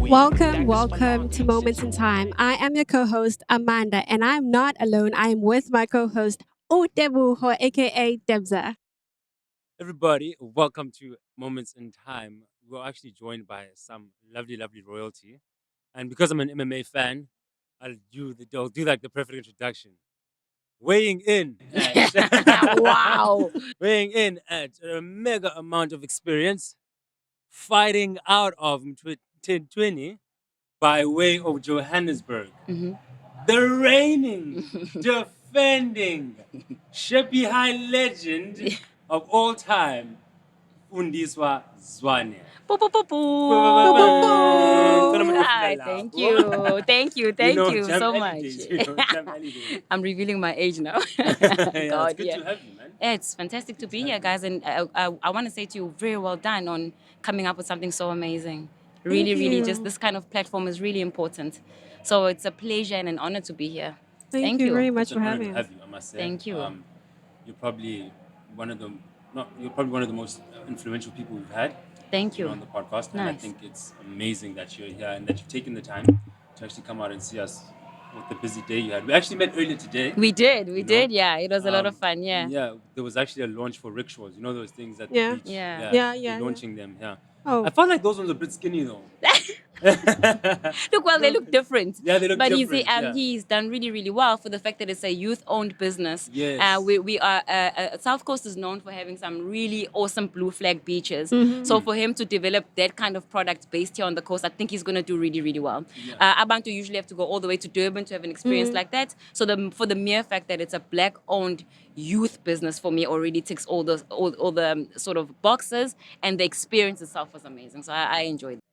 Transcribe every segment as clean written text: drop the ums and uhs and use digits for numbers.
Welcome to Moments in Time. I am your co-host Amanda, and I'm not alone. I am with my co-host Tebza, aka Tebza. Everybody, welcome to Moments in Time. We're actually joined by some lovely, lovely royalty. And because I'm an MMA fan, I'll do like the perfect introduction. Weighing in at Wow. weighing in at a mega amount of experience, fighting out of 1020 by way of Johannesburg. The reigning, defending, Sheppy High legend of all time, Fundi Zwane. Boo, boo, boo, Boo, boo, boo. Tournament of boo. Hi, Lala. thank you. Thank you. Thank you Jam so Alley much. days. Jam Alley days. I'm revealing my age now. Yeah, it's God, good yeah. to have you, man. Yeah, it's fantastic to be here, guys. And I want to say to you, very well done on coming up with something so amazing. Thank Really, really, just you. this kind of platform is really important. So it's a pleasure and an honor to be here. Thank Thank you you. very It's much an for honor to having us. have you, I must say. Thank you. You're probably one of the you're probably one of the most influential people we've had. Thank you. On the podcast, and I Nice. think it's amazing that you're here and that you've taken the time to actually come out and see us with the busy day you had. We actually met earlier today. We did. We You know? did. Yeah, it was a lot of fun. Yeah. Yeah, there was actually a launch for rickshaws. You know those things at the Yeah. beach. Yeah. They're launching them. Yeah. Oh, I felt like those ones were a bit skinny though. Look, well, they look different. Yeah, they look But different. Yeah. he's done really, really well for the fact that it's a youth-owned business. Yes. We are South Coast is known for having some really awesome blue flag beaches. So for him to develop that kind of product based here on the coast, I think he's going to do really, really well. Yeah. Abantu usually have to go all the way to Durban to have an experience like that. So for the mere fact that it's a black-owned youth business for me already ticks all the sort of boxes, and the experience itself was amazing. So I enjoyed it.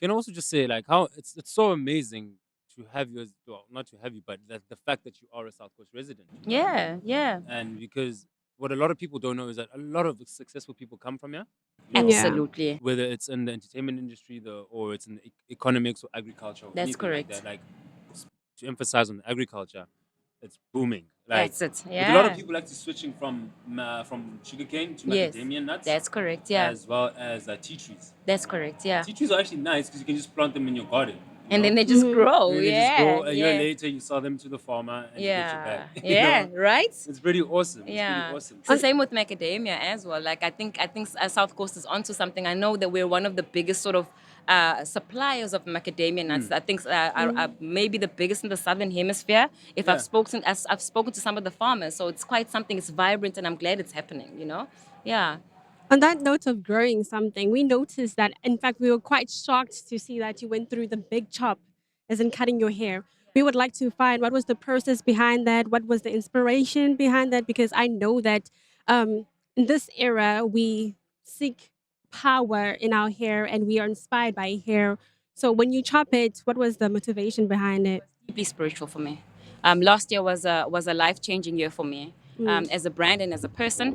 Can also just say like how it's so amazing to have you as well, not to have you, but the fact that you are a South Coast resident. Yeah, yeah. And because what a lot of people don't know is that a lot of successful people come from here. yeah. Absolutely. Whether it's in the entertainment industry, or it's in the economics or agriculture, or That's anything like correct. that. Like to emphasize on agriculture, it's booming. Like That's it. with a lot of Yeah. people actually switching from sugarcane to Yes. macadamia nuts, That's correct. Yeah. as well as tea trees. That's correct. Yeah. Tea trees are actually nice because you can just plant them in your garden. And then they just grow. And then they Yeah. just grow. A year Yeah. later, you sell them to the farmer and you get your Yeah. bag. Yeah. Right. It's pretty awesome. It's Yeah. pretty awesome. So same with macadamia as well. Like I think South Coast is onto something. I know that we're one of the biggest sort of suppliers of macadamia nuts. I think are maybe the biggest in the southern hemisphere. If Yeah. I've spoken to some of the farmers, so it's quite something. It's vibrant, and I'm glad it's happening. You know. Yeah. On that note of growing something, we noticed that, in fact, we were quite shocked to see that you went through the big chop, as in cutting your hair. We would like to find what was the process behind that, what was the inspiration behind that, because I know that in this era, we seek power in our hair and we are inspired by hair. So when you chop it, what was the motivation behind it? Deeply spiritual for me. Last year was a life changing year for me. As a brand and as a person.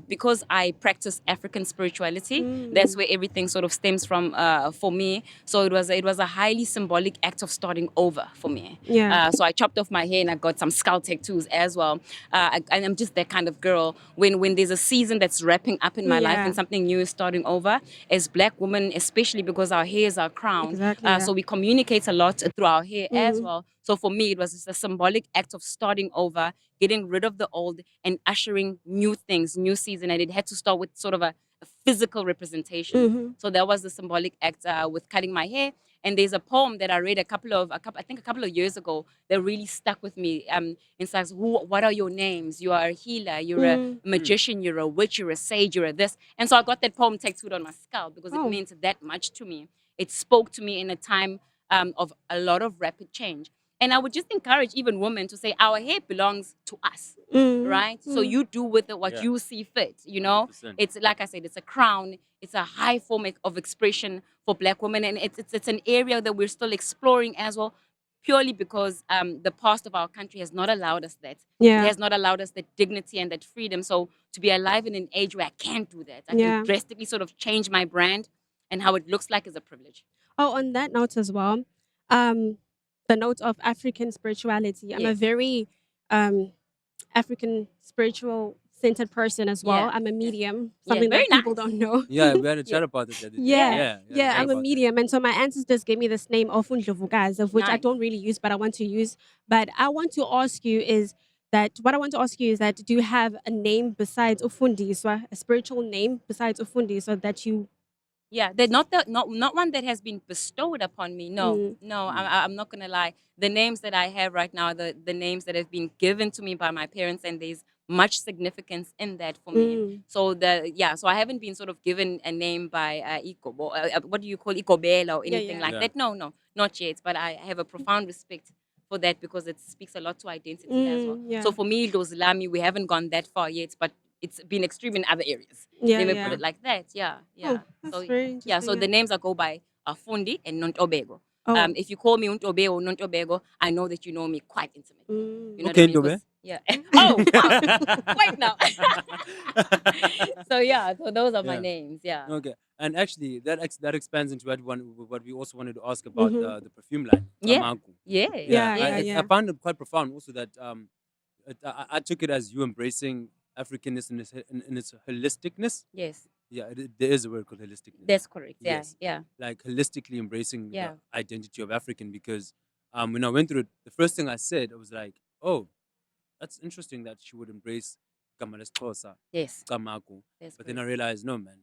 Because I practice African spirituality, that's where everything sort of stems from for me. So it was a highly symbolic act of starting over for me. Yeah. So I chopped off my hair and I got some skull tattoos as well. And I'm just that kind of girl. When there's a season that's wrapping up in my life Yeah. and something new is starting over, as Black women, especially because our hair is our crown, Exactly, yeah. so we communicate a lot through our hair as well. So for me, it was just a symbolic act of starting over, getting rid of the old and ushering new things, new season. And it had to start with sort of a physical representation. So that was the symbolic act with cutting my hair. And there's a poem that I read a couple of years ago that really stuck with me. It says, what are your names? You are a healer, you're a magician, you're a witch, you're a sage, you're a this. And so I got that poem tattooed on my skull because it Oh. meant that much to me. It spoke to me in a time of a lot of rapid change. And I would just encourage even women to say our hair belongs to us, right? So you do with it what Yeah. you see fit, you know? 100%. It's like I said, it's a crown. It's a high form of expression for Black women. And it's an area that we're still exploring as well, purely because the past of our country has not allowed us that. Yeah. It has not allowed us that dignity and that freedom. So to be alive in an age where I can't do that, I Yeah. can drastically sort of change my brand and how it looks like is a privilege. Oh, on that note as well, um, the note of African spirituality. I'm a Yes. very African spiritual centered person as well. Yeah, I'm a yeah. medium, Yeah, something very that people nice. don't know. Yeah, we had a Yeah, chat about that the other day. Yeah, yeah, Yeah, we had a yeah, chat I'm a nice, about that. medium. And so my ancestors gave me this name of Undlovukazi, of which I nice. don't really use, but I want to use. But I want to ask you is that what I want to ask you is that do you have a name besides Ufundiswa, a spiritual name besides Ufundiswa that you Yeah, they're not one that has been bestowed upon me. No, mm, no, Mm. I'm not gonna lie. The names that I have right now, are the names that have been given to me by my parents, and there's much significance in that for me. mm, So I haven't been sort of given a name by Ikobo, what do you call Ikobela or yeah, anything yeah. like Yeah. that. No, no, not yet. But I have a profound respect for that because it speaks a lot to identity as well. So Yeah. for me, those Lami, we haven't gone that far yet, but it's been extreme in other areas. Yeah, Let me put yeah. it like that. Yeah, Oh, yeah. that's So very yeah, interesting. so Yeah. the names I go by are Fundi and Nontobego. Oh. If you call me Untobego or Nontobego, I know that you know me quite intimately. Mm. You know what I Okay, mean? Ndobe. 'Cause- yeah. Oh wow! Wait now. So yeah, so those are my Yeah. names. Yeah. Okay. And actually, that expands into what we also wanted to ask about Mm-hmm. the perfume line, Yeah. Kamaku. Yes. Yeah, Yeah, yeah, Yes. I yeah. found it quite profound also that I took it as you embracing Africanness in its holisticness. Yes. Yeah, there is a word called holisticness. That's correct. Yeah. Yes, Yeah. like holistically embracing the Yeah. identity of African because when I went through it, the first thing I said I was like, oh, that's interesting that she would embrace Kamalesposa, Yes. Kamaku. That's But then I correct. realized, no, man,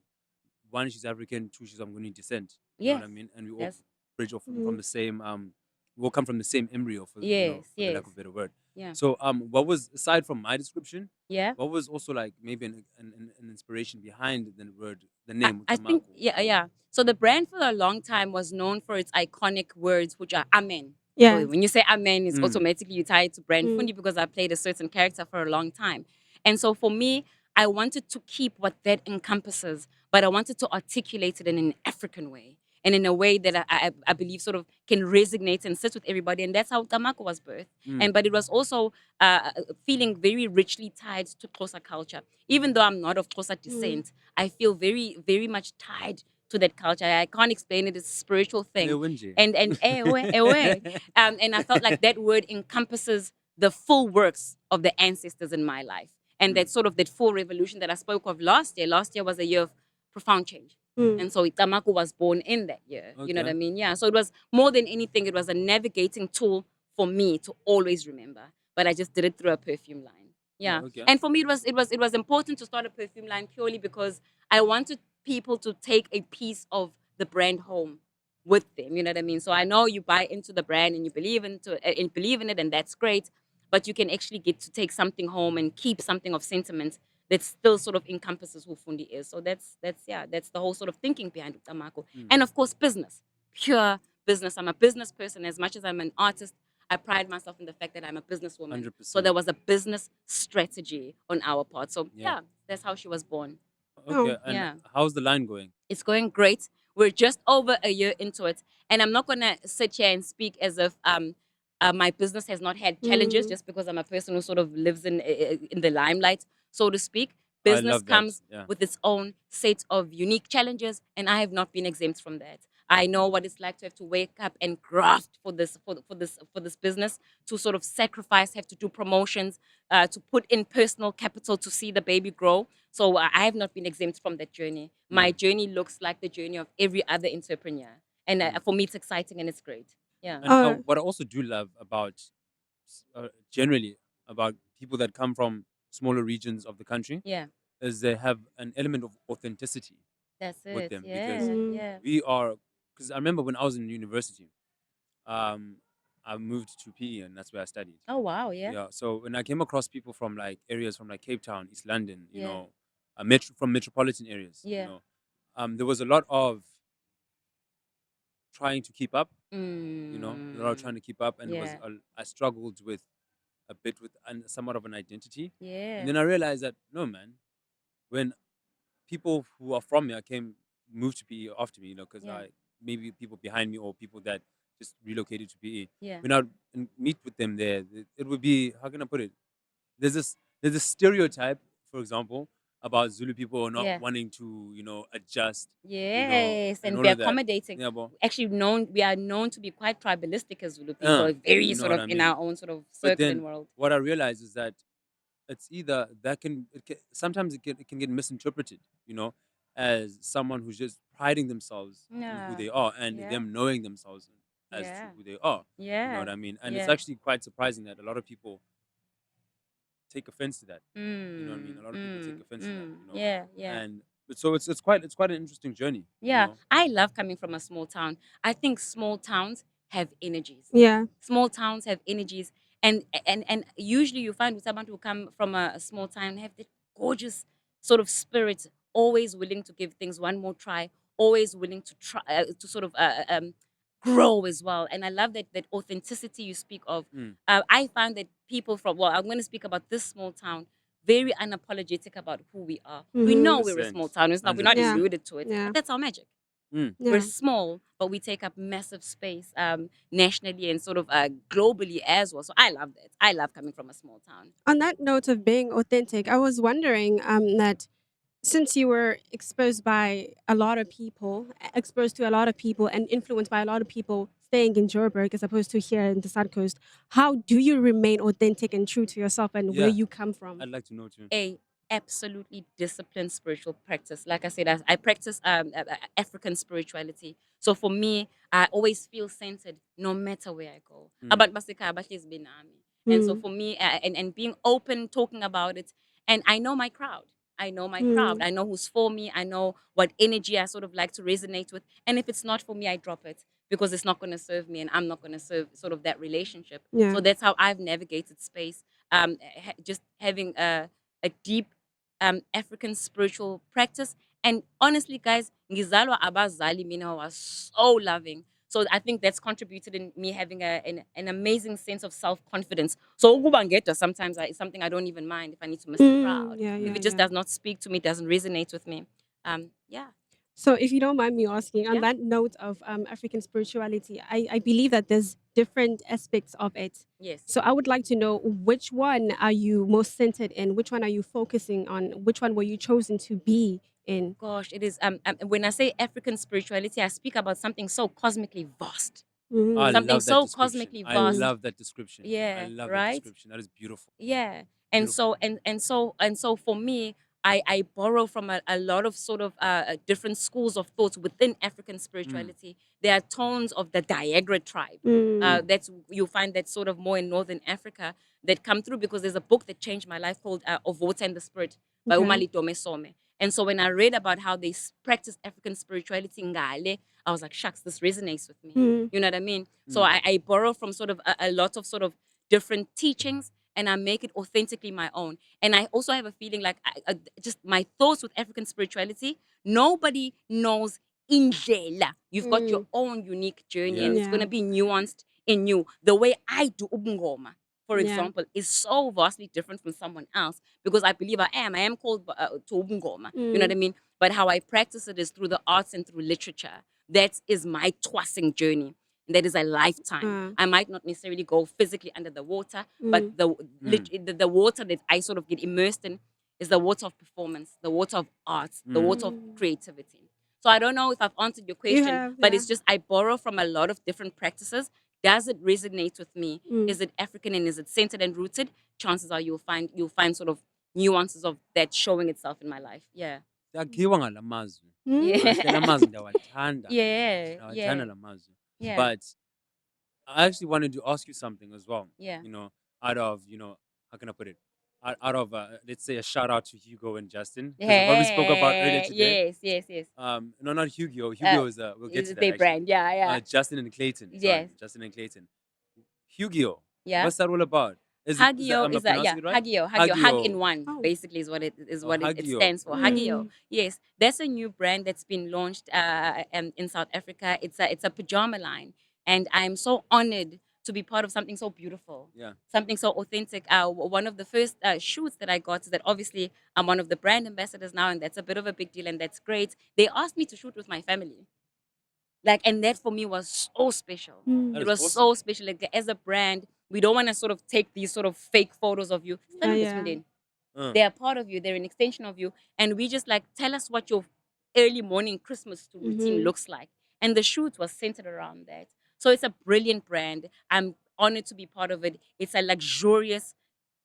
one, she's African, two, she's of Nguni descent. You know what I Yes. mean? And we all That's bridge off from Mm-hmm. the same we all come from the same embryo for yes. for the lack Yes. of a better word. Yeah. So what was aside from my description, Yeah. what was also like maybe an inspiration behind the word, the I, name I think Utamaku? yeah, yeah. So the brand for a long time was known for its iconic words, which are amen. Yeah. So when you say amen, it's Mm. automatically you tie it to brand Mm. Fundi because I played a certain character for a long time. And so for me, I wanted to keep what that encompasses, but I wanted to articulate it in an African way and in a way that I believe sort of can resonate and sit with everybody. And that's how Tamako was birthed. Mm. And but it was also feeling very richly tied to Xhosa culture. Even though I'm not of Xhosa Mm. descent, I feel very, very much tied to that culture. I can't explain it. It's a spiritual thing. Lewenje. And and I felt like that word encompasses the full works of the ancestors in my life. And that sort of that full revolution that I spoke of last year. Last year was a year of profound change. Mm. And so Itamaku was born in that year. You know what I Okay. mean? Yeah. So it was more than anything, it was a navigating tool for me to always remember. But I just did it through a perfume line. Yeah. Yeah. Okay. And for me it was important to start a perfume line purely because I wanted people to take a piece of the brand home with them. You know what I mean? So I know you buy into the brand and you believe in it, and that's great. But you can actually get to take something home and keep something of sentiment that still sort of encompasses who Fundi is. So that's the whole sort of thinking behind Utamako. Mm. And of course, business, pure business. I'm a business person as much as I'm an artist. I pride myself in the fact that I'm a businesswoman. Hundred So there percent. was a business strategy on our part. So Yeah. yeah, that's how she was born. Okay. Oh. And Yeah. how's the line going? It's going great. We're just over a year into it. And I'm not going to sit here and speak as if my business has not had challenges Mm. just because I'm a person who sort of lives in the limelight, so to speak. I Business love that. comes Yeah. with its own set of unique challenges, and I have not been exempt from that. I know what it's like to have to wake up and graft for this business, to sort of sacrifice, have to do promotions, to put in personal capital to see the baby grow. So I have not been exempt from that journey. My Mm. journey looks like the journey of every other entrepreneur, and Mm. for me, it's exciting and it's great. Yeah. And Oh. what I also do love about generally about people that come from smaller regions of the country Yeah. is they have an element of authenticity That's with it. them because Yeah. Mm. Yeah. we are. Because I remember when I was in university, um, I moved to PE and that's where I studied. Oh wow. Yeah. Yeah. So when I came across people from like areas from like Cape Town, East London, Yeah. from metropolitan areas, Yeah. there was a lot of trying to keep up. A lot of trying Mm. to keep up, and Yeah. I struggled with a bit with somewhat of an identity, and Yeah. then I realized that no, man, when people who are from here moved to PE after me, because Yeah. I maybe people behind me or people that just relocated to PE. Yeah. When I would meet with them there, it would be, how can I put it? There's a stereotype, for example, about Zulu people not Yeah. wanting to adjust, Yes, and and all be of that. accommodating. Yeah, but Actually, we are known to be quite tribalistic as Zulu people, very you know sort what of I in mean. our own sort of But circle and then world. what I realized is that it's either sometimes it can get misinterpreted, you know, as someone who's just priding themselves in who Yeah. they are and Yeah. them knowing themselves as to Yeah. who they are. You know Yeah. what I mean? And it's Yeah. actually quite surprising that a lot of people take offense to that. You know what I mean? Mm, A lot of people take mm, offense to that, mm. you know. Yeah, yeah. And so it's quite an interesting journey, you Yeah, know. I love coming from a small town. I think small towns have energies. Yeah. Small towns have energies, and usually you find with someone who come from a small town have the gorgeous sort of spirit, always willing to give things one more try, always willing to try to sort of grow as well. And I love that authenticity you speak of. Mm. I find that people from I'm going to speak about this small town. Very unapologetic about who we are. We know we're a small 100%. town. It's not we're not 100%. deluded to it, Yeah. but that's our magic. Mm. We're Yeah. small, but we take up massive space nationally and sort of globally as well. So I love that. I love coming from a small town. On that note of being authentic, I was wondering that since you were exposed by a lot of people, exposed to a lot of people, and influenced by a lot of people staying in Joburg as opposed to here in the South Coast, how do you remain authentic and true to yourself and where Yeah, you come from? I'd like to know too. A absolutely disciplined spiritual practice. Like I said, I practice African spirituality. So for me, I always feel centered no matter where I go. Mm. About Basika, about his Binami. And so Mm. for me, and being open, talking about it, and I know my crowd. I know my crowd. Mm. I know who's for me. I know what energy I sort of like to resonate with. And if it's not for me, I drop it because it's not going to serve me and I'm not going to serve sort of that relationship. Yeah. So that's how I've navigated space. Just having a deep African spiritual practice. And honestly, guys, ngizalwa abazali mina was so loving. So I think that's contributed in me having an amazing sense of self-confidence. So ukuba ngedwa sometimes it's something I don't even mind if I need to miss the crowd. Yeah, If yeah, it just yeah. does not speak to me, doesn't resonate with me. Yeah. So, if you don't mind me asking, on Yeah. that note of African spirituality, I believe that there's different aspects of it. Yes. So, I would like to know which one are you most centered in? Which one are you focusing on? Which one were you chosen to be in? Gosh, it is. When I say African spirituality, I speak about something so cosmically vast. I Mm. Something love that so description. cosmically I vast. Mm. love that description. I Yeah. love that Right. description. That is beautiful. Yeah. And Beautiful. so for me, I borrow from a lot of sort of different schools of thought within African spirituality. There are tones of the Diagra tribe. Mm. That's you'll find that sort of more in Northern Africa that come through because there's a book that changed my life called Of Water and the Spirit by Okay. Umali Tome Some. And so when I read about how they practice African spirituality in Ngale, I was like, shucks, this resonates with me. Mm. You know what I mean? So Mm. I borrow from sort of a lot of sort of different teachings and I make it authentically my own. And I also have a feeling like just my thoughts with African spirituality, nobody knows indlela. You've got your Mm. own unique journey Yeah. and it's going Yeah. to be nuanced in you. The way I do ubungoma, for Yeah. example, is so vastly different from someone else because I believe I am called to ubungoma. You know what I Mm. mean? But how I practice it is through the arts and through literature. That is my twassing journey. And that is a lifetime. Uh, I might not necessarily go physically under the water, but mm. the water that I sort of get immersed in is the water of performance, the water of art, the water of Mm. creativity. So I don't know if I've answered your You question, have, but yeah. it's just I borrow from a lot of different practices. Does it resonate with me? Mm. Is it African and is it centered and rooted? Chances are you'll find sort of nuances of that showing itself in my life. Yeah. Yakhiwa ngala mazwi. Mm. Yeah. Kahle la mazwi ndiyawathanda. Yeah. Ndiyawathanda Yeah. la mazwi. Yeah. But I actually wanted to ask you something as well. Yeah. You know, out of, how can I put it? Out of, let's say, a shout out to Hugo and Justin, because of what we spoke about earlier today. Yes, yes, yes. No, not Hugo. Uh, Hugo is, we'll get to is that they actually. brand, yeah, yeah. Justin and Clayton. Sorry, Yes. Justin and Clayton. Hugo. Yeah. What's that all about? Hagio Am I is a pronouncing it right? Hagio, hug in Hagio. one Oh. basically is what it Hagio. stands for. Okay. Hagio. Mm. Yes, that's a new brand that's been launched in South Africa. It's a pajama line, and I'm so honored to be part of something so beautiful. Yeah. Something so authentic. One of the first shoots that I got is that obviously I'm one of the brand ambassadors now, and that's a bit of a big deal, and that's great. They asked me to shoot with my family. Like, and that for me was so special. Mm. That It is was awesome. so special. Like, as a brand, we don't want to sort of take these sort of fake photos of you. Yeah. They are part of you. They're an extension of you. And we just like, tell us what your early morning Christmas routine Mm-hmm. looks like. And the shoot was centered around that. So it's a brilliant brand. I'm honored to be part of it. It's a luxurious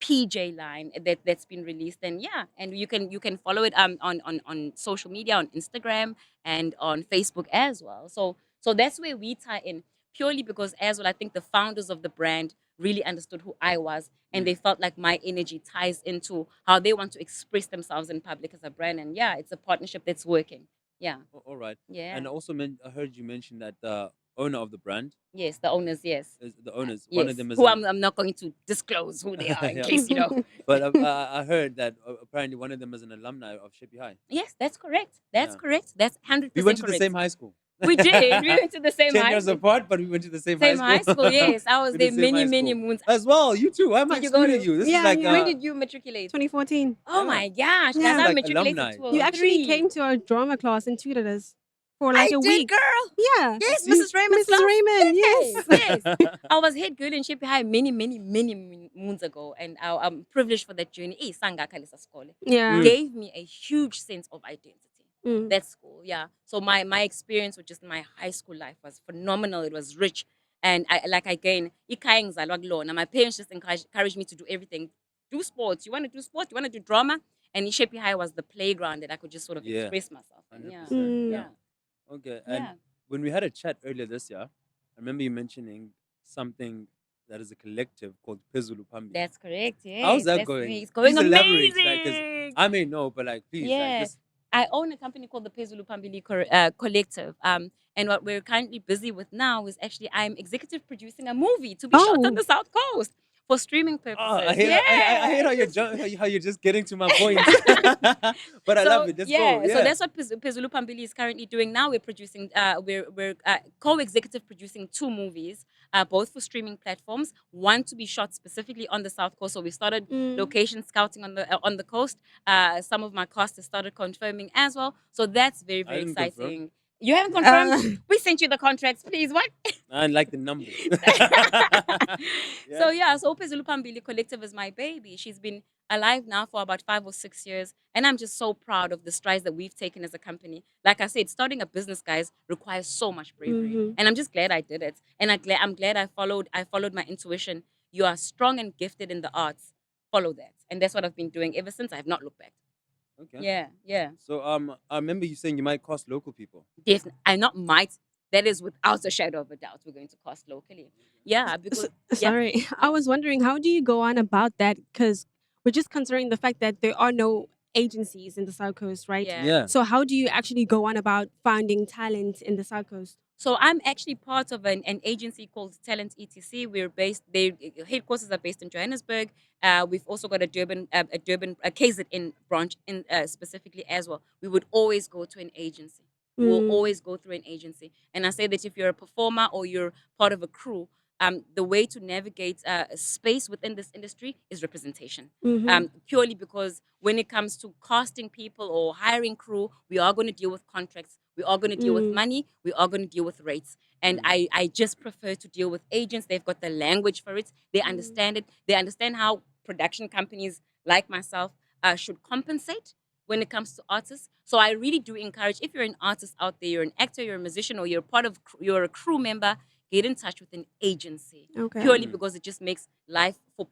PJ line that's been released, and yeah, and you can follow it on social media, on Instagram and on Facebook as well. So that's where we tie in, purely because as well I think the founders of the brand really understood who I was, and they felt like my energy ties into how they want to express themselves in public as a brand, and yeah, it's a partnership that's working. Yeah. All right. Yeah. And also, I heard you mention that the owner of the brand Yes, the owners, yes. is the owners. One Yes. of them is Who an I'm not going to disclose who they are in yeah. case you know. But I heard that apparently one of them is an alumni of Shippy High. Yes, that's correct. That's Yeah. correct. That's 100% We went to the correct. same high school. We did. We went to the same 10 high years school. apart, but we went to the same, Same high school, yes. I was We there did same many, high many school. moons. As well, you too. Why am I Did you go excluding to- you? This Yeah, is like yeah. When did you matriculate? 2014. Oh Yeah. my gosh, guys, Yeah. I Like matriculated alumni. 2003. You actually came to our drama class in Tweeters for like I a did, week. girl. Yeah. Yes, See? Mrs. Raymond's Mrs. class. Raymond, Yes, yes. yes. I was head girl in Shippy High many, many, many moons ago, and I'm privileged for that journey. Sanga Kalisa Skole Yeah. gave me a huge sense of identity. Mm. That school, yeah. So my experience with just my high school life was phenomenal. It was rich, and I like again, my parents just encouraged me to do everything. Do sports. You want to do sports? You want to do drama? And Shippy High was the playground that I could just sort of Yeah. express myself. And 100%. yeah, Mm. yeah, Okay. And yeah. when we had a chat earlier this year, I remember you mentioning something that is a collective called Pezulu Pambi. That's correct. Yes, How's that that's going? me. It's going Please elaborate, amazing. like, 'cause I may know, but like, please, Yeah. like, just I own a company called the Pezulu Pambili Collective. And what we're currently busy with now is actually I'm executive producing a movie to be shot on Oh. the South Coast for streaming purposes. I hate how you're how you're just getting to my point. But I love it. Let's go. So Yeah. that's what Pezulu Pambili is currently doing now. We're producing, we're co-executive producing 2 movies, both for streaming platforms. One to be shot specifically on the South Coast. So we started Mm. location scouting on the coast. Some of my cast has started confirming as well. So that's very, very didn't confirm. exciting. You haven't confirmed? We sent you the contracts, please. What? I like the numbers. So yeah, so Pezulu Pambili Collective is my baby. She's been alive now for about 5 or 6 years, and I'm just so proud of the strides that we've taken as a company. Like I said, starting a business, guys, requires so much bravery, Mhm. and I'm just glad I did it. And I'm glad I followed my intuition. You are strong and gifted in the arts. Follow that, and that's what I've been doing ever since. I have not looked back. Okay. Yeah, yeah. So I remember you saying you might cost local people. Definitely, I not might. That is without a shadow of a doubt. We're going to cost locally. Yeah, because yeah. Sorry. I was wondering, how do you go on about that? Because we're just considering the fact that there are no agencies in the South Coast, right? Yeah. Yeah. So how do you actually go on about finding talent in the South Coast? So I'm actually part of an agency called Talent ETC. We're based. Their headquarters are based in Johannesburg. We've also got a KZN branch in specifically as well. We would always go to an agency. We'll Mm. always go through an agency. And I say that if you're a performer or you're part of a crew, the way to navigate a space within this industry is representation. Mhm. Purely because when it comes to casting people or hiring crew, we are going to deal with contracts. We are going to deal with Mm. money. We are going to deal with rates. And I just prefer to deal with agents. They've got the language for it. They understand it. They understand how production companies like myself should compensate when it comes to artists. So I really do encourage, if you're an artist out there, you're an actor, you're a musician, or you're a crew member, get in touch with an agency. Okay. Purely because it just makes life for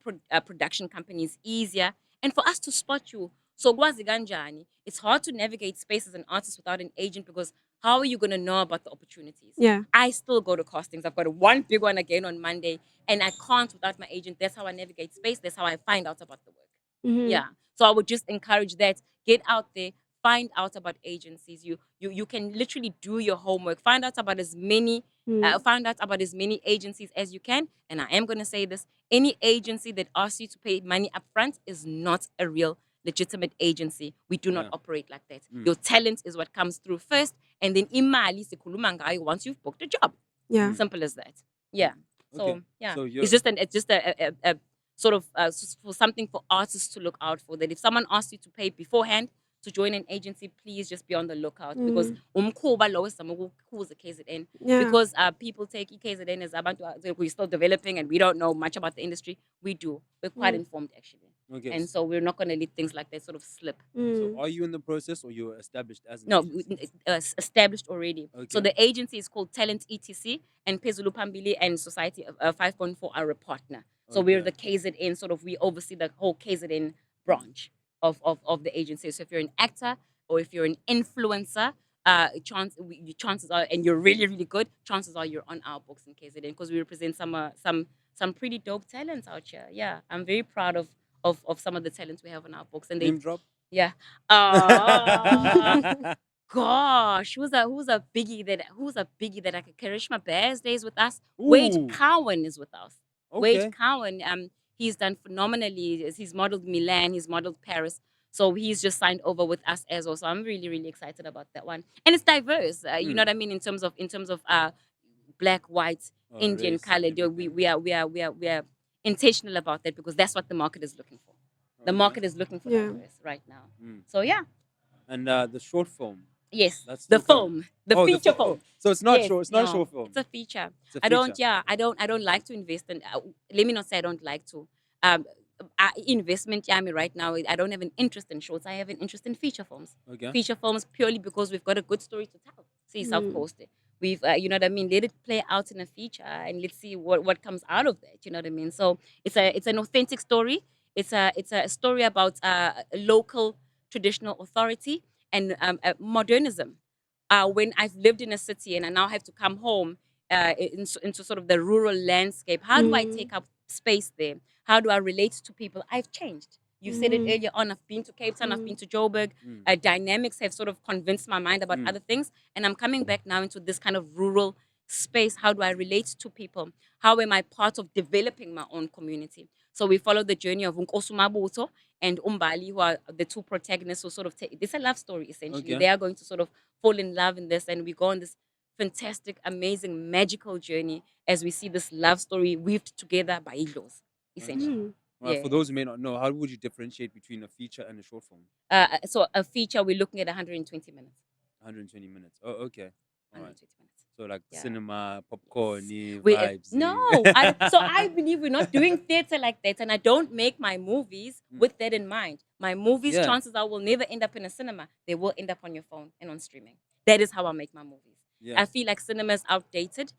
production companies easier and for us to spot you. So Gwazi Ganjani, it's hard to navigate space as an artist without an agent, because how are you going to know about the opportunities? Yeah. I still go to castings. I've got one big one again on Monday, and I can't without my agent. That's how I navigate space. That's how I find out about the work. Mhm. Yeah. So I would just encourage that. Get out there, find out about agencies. You can literally do your homework. Find out about as many Mm. agencies as you can. And I am gonna say this: any agency that asks you to pay money upfront is not a real legitimate agency. We do not Yeah. operate like that. Your talent is what comes through first, and then imali sikhuluma ngayo once you've booked a job. Yeah. Simple as that. Yeah. So Okay. yeah, So it's just a sort of for something for artists to look out for. That if someone asks you to pay beforehand to join an agency, please just be on the lookout, because umkhuba lo wesizama KZN, Yeah. because people take KZN as abantu we're still developing and we don't know much about the industry. We do. We're quite informed actually, Okay. and so we're not going to let things like that sort of slip. So Mm. are you in the process, or you're established as an No, agency? established already. So Okay. the agency is called Talent ETC, and Pezulu Pambili and Society 5.4 are a partner. So we're Okay. the KZN, sort of, we oversee the whole KZN branch of the agency. So if you're an actor or if you're an influencer, chances are, and you're really, really good, chances are you're on our books in KZN, because we represent some pretty dope talents out here. Yeah, I'm very proud of some of the talents we have on our books, and they, Name drop. yeah. Gosh, who's a biggie that I could Karishma Bears Days with us. Wade Ooh. Cowan is with us. Wade Okay. Cowan, he's done phenomenally. He's modeled Milan, he's modeled Paris. So he's just signed over with us as well. So I'm really, really excited about that one. And it's diverse. You know what I mean, in terms of black, white, Indian, Race, colored. We are intentional about that, because that's what the market is looking for. The Okay. market is looking for Yeah. diverse right now. Mm. So yeah. And the short film. Yes, That's the still coming. film, the Oh, feature oh, film. so it's not Yes, short. It's not a no, short film. it's a feature. It's a I don't, feature. yeah, I don't like to invest in. Let me not say I don't like to. Um, investment, yeah, right now, I don't have an interest in shorts. I have an interest in feature films. Okay. Feature films purely because we've got a good story to tell. See, South Coast. We've, you know what I mean. Let it play out in a feature, and let's see what comes out of that. You know what I mean. So it's an authentic story. It's a story about a local traditional authority and modernism. When I've lived in a city and I now have to come home into sort of the rural landscape, how do I take up space there? How do I relate to people? I've changed. You said it earlier on. I've been to Cape Town. I've been to Joburg. Dynamics have sort of convinced my mind about other things, and I'm coming back now into this kind of rural space. How do I relate to people? How am I part of developing my own community? So we follow the journey of Nkosi Mabuto and Umbali, who are the two protagonists who sort of take. This is a love story, essentially. Okay. They are going to sort of fall in love in this, and we go on this fantastic, amazing, magical journey as we see this love story weaved together by Iglos, essentially. Right, Yeah. for those who may not know, how would you differentiate between a feature and a short film? So a feature, we're looking at 120 minutes. 120 minutes. Oh, okay. All right. 120 minutes. So like Yeah. cinema, popcorn, We vibes. no, so I believe we're not doing theater like that, and I don't make my movies with that in mind. My movies, Yeah. chances are, will never end up in a cinema. They will end up on your phone and on streaming. That is how I make my movies. Yeah. I feel like cinema is outdated.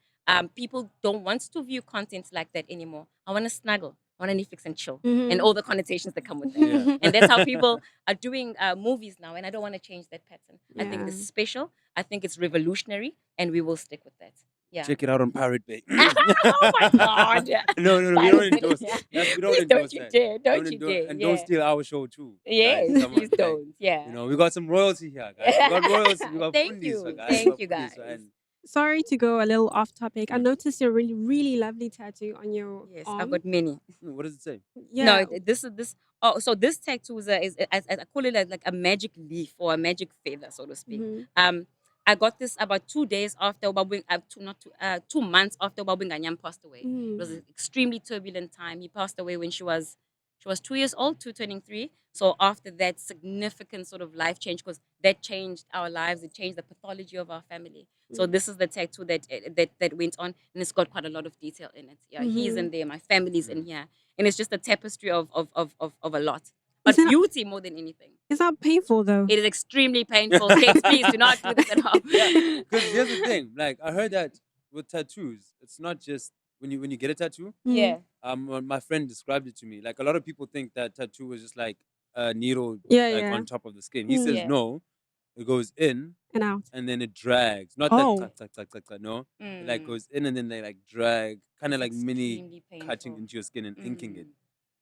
People don't want to view content like that anymore. I want to snuggle. I want to Netflix and chill, and all the connotations that come with that. Yeah. And that's how people are doing movies now. And I don't want to change that pattern. I think Yeah. it's special. I think it's revolutionary, and we will stick with that. Yeah. Check it out on Pirate Bay. Oh my God. No, we don't Pirate Bay, endorse. yeah. We don't Please endorse don't you that. dare. Don't you endorse, dare. and Yeah. don't steal our show too. Yes, guys. Come on, please don't. Yeah. You know, we got some royalty here, guys. We got royalty. We got Thank Fundi you. Zwane, guys. Thank We got you, Fundi guys. Zwane. Sorry to go a little off topic. I noticed a really, really lovely tattoo on your Yes, arm. I've got many. What does it say? Yeah. No, this is this. Oh, so this tattoo is I call it like a magic leaf or a magic feather, so to speak. I got this about 2 days after Obabwing, not 2 months after Obabwing Ganyam passed away. It was an extremely turbulent time. He passed away when she was 2 years old, turning 3. So after that significant sort of life change, because that changed our lives, it changed the pathology of our family. So this is the tattoo that went on, and it's got quite a lot of detail in it. Yeah, he's in there, my family's in here, and it's just a tapestry of a lot, but Is it- beauty more than anything. It's not painful though. It is extremely painful. Kids, please do not do this at home. Yeah, because here's the thing. Like I heard that with tattoos, it's not just when you get a tattoo. Yeah. My friend described it to me. Like a lot of people think that tattoo is just like a needle, Yeah, like yeah. on top of the skin. He says Yeah. no, it goes in And out. and then it drags. Not Oh. that tuck, tuck, tuck, tuck, no. It like goes in and then they like drag, kind of like mini Extremely cutting painful. into your skin and inking it.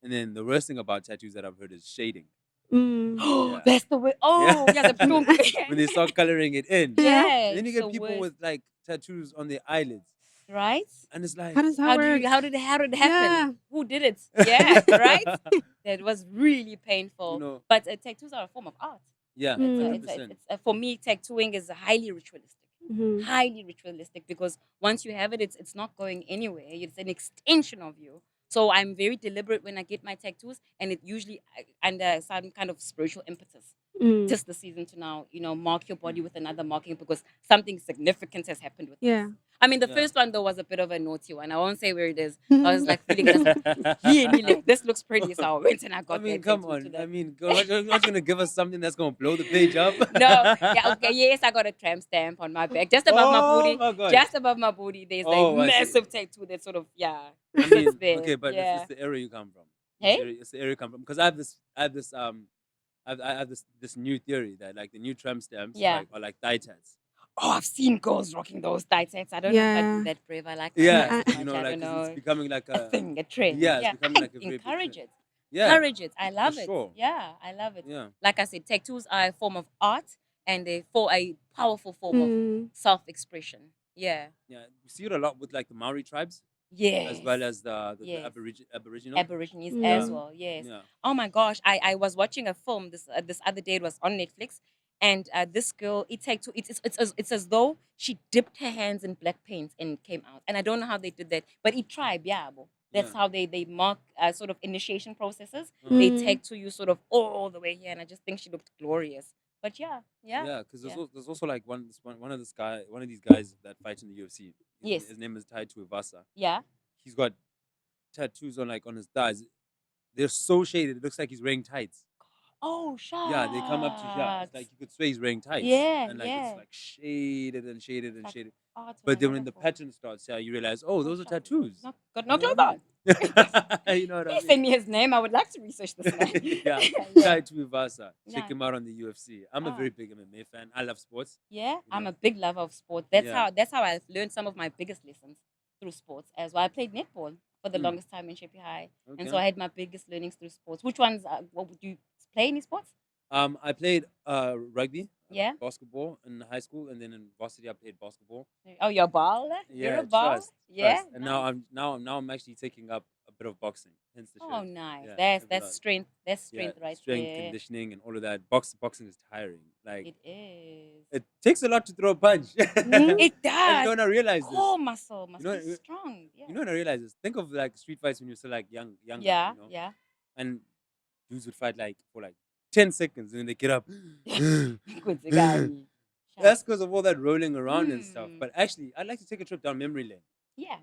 And then the worst thing about tattoos that I've heard is shading. Oh, Yeah. that's the way. Oh, yeah, the plum. When they start coloring it in. Yeah. And then you get it's the people worst. with like tattoos on their eyelids. Right? And it's like How does that How work? did it happen? Yeah. Who did it? Yeah, right? That was really painful. You know, But tattoos are a form of art. yeah, It's 100%. for me, tattooing is highly ritualistic. Highly ritualistic, because once you have it, it's not going anywhere. It's an extension of you. So I'm very deliberate when I get my tattoos, and it usually under some kind of spiritual impetus. Just the season to now, mark your body with another marking, because something significant has happened with Yeah. us. I mean, the Yeah. first one though was a bit of a naughty one. I won't say where it is. I was like feeling it. I was like, yeah, like, this looks pretty. So I went and I I got mean, that come tattoo on. today. I mean, you're not gonna give us something that's gonna blow the page up. No, yeah, okay, yes, I got a tramp stamp on my back, just above my Oh booty. my gosh. Just above my booty, there's a Oh, I see. massive tattoo that sort of I sits mean, there. okay, but Yeah. it's the area you come from. Hey? It's the area you come from. Because I have this new theory that like the new tramp stamps Yeah. like are like thigh tats. Oh, I've seen girls rocking those tight hats. I don't know if I Yeah. do that brave. I like Yeah, that so you much. know, I like don't 'cause it's know. becoming like A thing, a trend. yeah, it's becoming I like a very big encourage trend. it. Yeah, Encourage it. I love it. sure. Yeah, I love it. Yeah, Like I said, tattoos are a form of art and a powerful form of Mm. self-expression. Yeah. yeah. We see it a lot with like the Maori tribes Yes. as well as the Yes. Aboriginal. Aborigines Yeah, as well. Yes. yeah, Oh my gosh, I was watching a film this other day. It was on Netflix, and this girl, it's as though she dipped her hands in black paint and it came out. And I don't know how they did that, but it tribe, yeah, bo. That's yeah. how they mark sort of initiation processes. They Mm. take to you sort of all the way here, and I just think she looked glorious. But yeah, Yeah, because yeah. there's also like one of these guys that fights in the UFC. Yes. His name is tied to Ivasa. Yeah. He's got tattoos on his thighs. They're so shaded. It looks like he's wearing tights. Oh, shucks. Yeah, they come up to here. It's like you could swear he's wearing tights. Yeah, And like yeah. it's like shaded and shaded and Like shaded. art on But then when the another form. pattern starts, yeah, you realize, oh, those are Shucks. tattoos. Got no You know clothes what on. I mean? You know what I Please mean? send me his name. I would like to research this man. Yeah, yeah. tied to Ivasa. Check Yeah. him out on the UFC. I'm a Oh. very big MMA fan. I love sports. Yeah, You I'm know? a big lover of sport. That's Yeah. how I've learned some of my biggest lessons through sports as well. I played netball for the Mm. longest time in Shepi High, and so Okay. I had my biggest learnings through sports. Which ones? What would you play any sports? I played rugby, Yeah. basketball in high school, and then in varsity I played basketball. Oh, you're a baller. You're Yeah, a baller. trust. Yeah. And Nice. now I'm actually taking up a bit of boxing. Hence the Oh, shirt. nice. Yeah, That's a lot. strength. That's Yeah, strength right strength, there. conditioning, and all of that. Boxing is tiring. Like It is. it takes a lot to throw a punch. It And you does. know when I realize this. Core muscle must You know, be strong. Yeah. you know when I realize this. Think of like street fights when you're still like younger. Yeah. You know, Yeah. and dudes would fight like for like 10 seconds and then they get up. Kwenzekalani? That's because of all that rolling around and stuff. Mm. But actually, I'd like to take a trip down memory lane. Yeah.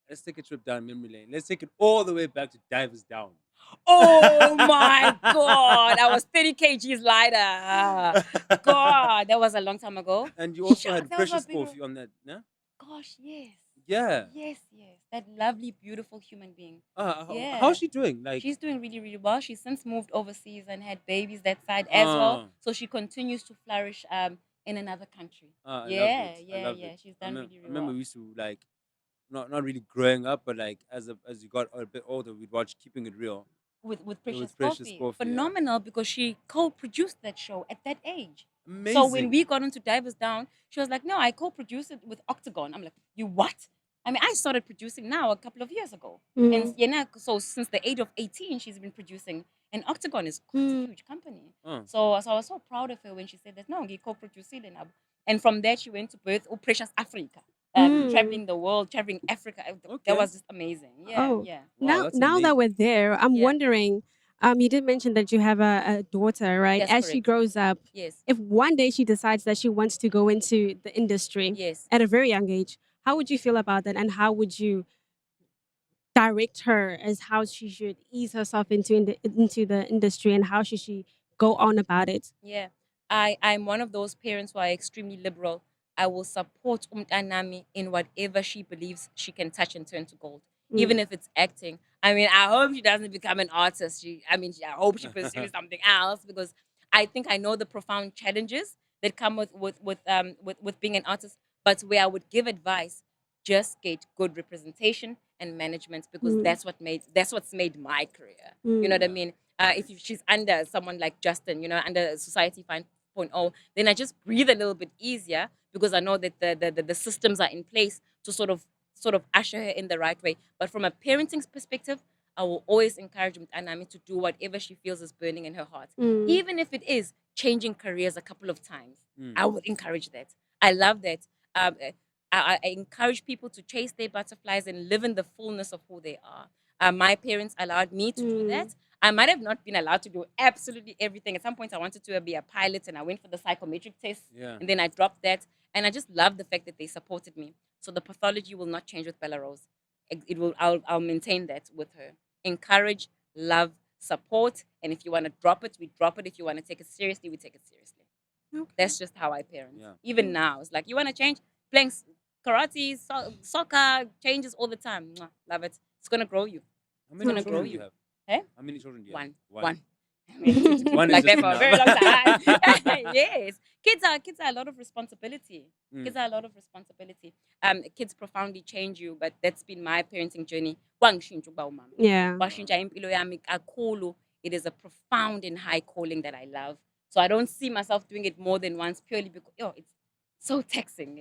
Let's take a trip down memory lane. Let's take it all the way back to Divers Down. Oh my God. I was 30 kgs lighter. God, that was a long time ago. And you also Shucks, had that was my Precious bigger- Coffee on that, yeah? Gosh, yes. Yeah. Yes. That lovely, beautiful human being. Yeah. How's she doing? Like, She's doing really, really well. She's since moved overseas and had babies that side as well. Ah. So she continues to flourish in another country. I loved Yeah. it. She's done really, I really remember well. we used to like, not really growing up, but like as you got a bit older, we'd watch Keeping It Real. With Precious, Precious Coffee. Coffee, yeah. Phenomenal because she co-produced that show at that age. Amazing. So when we got into Divers Down, she was like, no, I co-produced it with Octagon. I'm like, you what? I mean, I started producing now a couple of years ago. Mm. And so since the age of 18, she's been producing. And Octagon is quite a huge company. Uh. So I was so proud of her when she said that, no, you co-produced it. And from there, she went to birth Precious Africa. Traveling the world, traveling Africa. Okay. That was just amazing. Yeah, Oh. yeah. Wow, Now that we're there, I'm Yeah. wondering. You did mention that you have a daughter, right? That's As she correct. grows up, Yes. if one day she decides that she wants to go into the industry Yes. at a very young age, how would you feel about that, and how would you direct her as how she should ease herself into the industry, and how should she go on about it? Yeah. I'm one of those parents who are extremely liberal. I will support Umtanami in whatever she believes she can touch and turn to gold. Even if it's acting. I mean, I hope she doesn't become an artist. I hope she pursues something else because I think I know the profound challenges that come with being an artist. But where I would give advice, just get good representation and management because that's what's made my career. You know what I mean? If she's under someone like Justin, under Society 5.0, then I just breathe a little bit easier because I know that the systems are in place to sort of usher her in the right way. But from a parenting perspective, I will always encourage Anami to do whatever she feels is burning in her heart. Even if it is changing careers a couple of times, I would encourage that. I love that. I encourage people to chase their butterflies and live in the fullness of who they are. My parents allowed me to do that. I might have not been allowed to do absolutely everything. At some point, I wanted to be a pilot and I went for the psychometric test. Yeah. And then I dropped that. And I just love the fact that they supported me. So the pathology will not change with Bella Rose. It will. I'll maintain that with her. Encourage, love, support, and if you want to drop it, we drop it. If you want to take it seriously, we take it seriously. Okay. That's just how I parent. Yeah. Even now, it's like you want to change playing karate, soccer changes all the time. Mwah, love it. It's gonna grow you. How many gonna children grow do you you. have? Eh? How many children do you One. have? One. One is Like just that for a very long enough. time. Yes. Kids are a lot of responsibility. Kids are a lot of responsibility. Kids profoundly change you, but that's been my parenting journey. Wangishintsha ukuba umama. Yeah. Washintsha impilo yami kakhulu. It is a profound and high calling that I love. So I don't see myself doing it more than once purely because it's so taxing.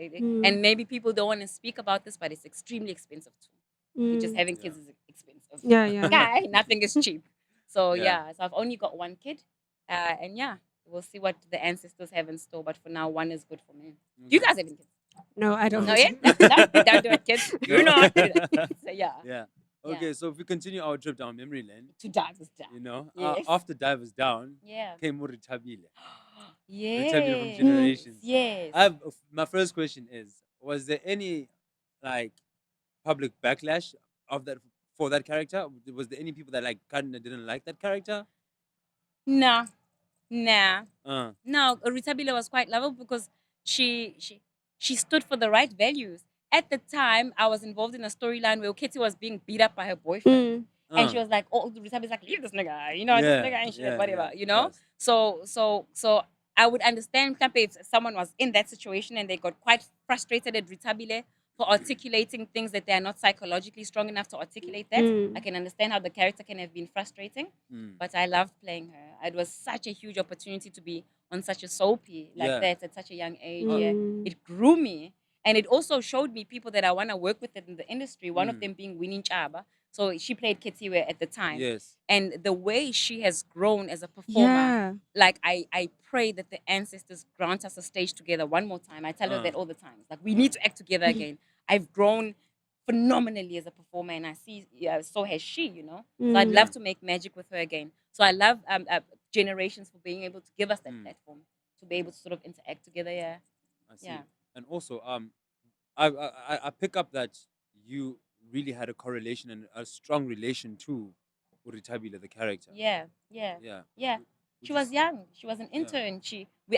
And maybe people don't want to speak about this, but it's extremely expensive too. Just having kids is expensive. Yeah. Guy, nothing is cheap. So Yeah. so I've only got one kid. And we'll see what the ancestors have in store. But for now, one is good for me. Do you guys have any kids? No, I don't. No, yeah? Don't do it, kids. Do not do that. So Yeah. Okay, so if we continue our trip down memory lane, To Divers Down. you know, Yes. after Divers Down Yeah. came Uritabile. Yes. Uritabile from Generations. Yes. My first question is: was there any like public backlash of that for that character? Was there any people that like kind of didn't like that character? Nah. Uh, No, Ritabile was quite lovable because she stood for the right values. At the time, I was involved in a storyline where Kitty was being beat up by her boyfriend. And she was like, "Oh, Ritabile's like, leave this nigga, this nigga and shit, whatever, of course. So I would understand if someone was in that situation and they got quite frustrated at Ritabile for articulating things that they are not psychologically strong enough to articulate that. I can understand how the character can have been frustrating, but I loved playing her. It was such a huge opportunity to be on such a soapy like Yeah. that at such a young age. It grew me. And it also showed me people that I want to work with in the industry, one of them being Winnie Chaba. So she played Ketiwe at the time. Yes. And the way she has grown as a performer, like I pray that the ancestors grant us a stage together one more time. I tell her that all the time. It's like we need to act together again. I've grown phenomenally as a performer, and I see so has she. So I'd love to make magic with her again. So I love Generations for being able to give us that platform to be able to sort of interact together. Yeah. I see. Yeah. And also, I pick up that you really had a correlation and a strong relation to Uritabile, the character. Yeah. Yeah. She was young. She was an intern.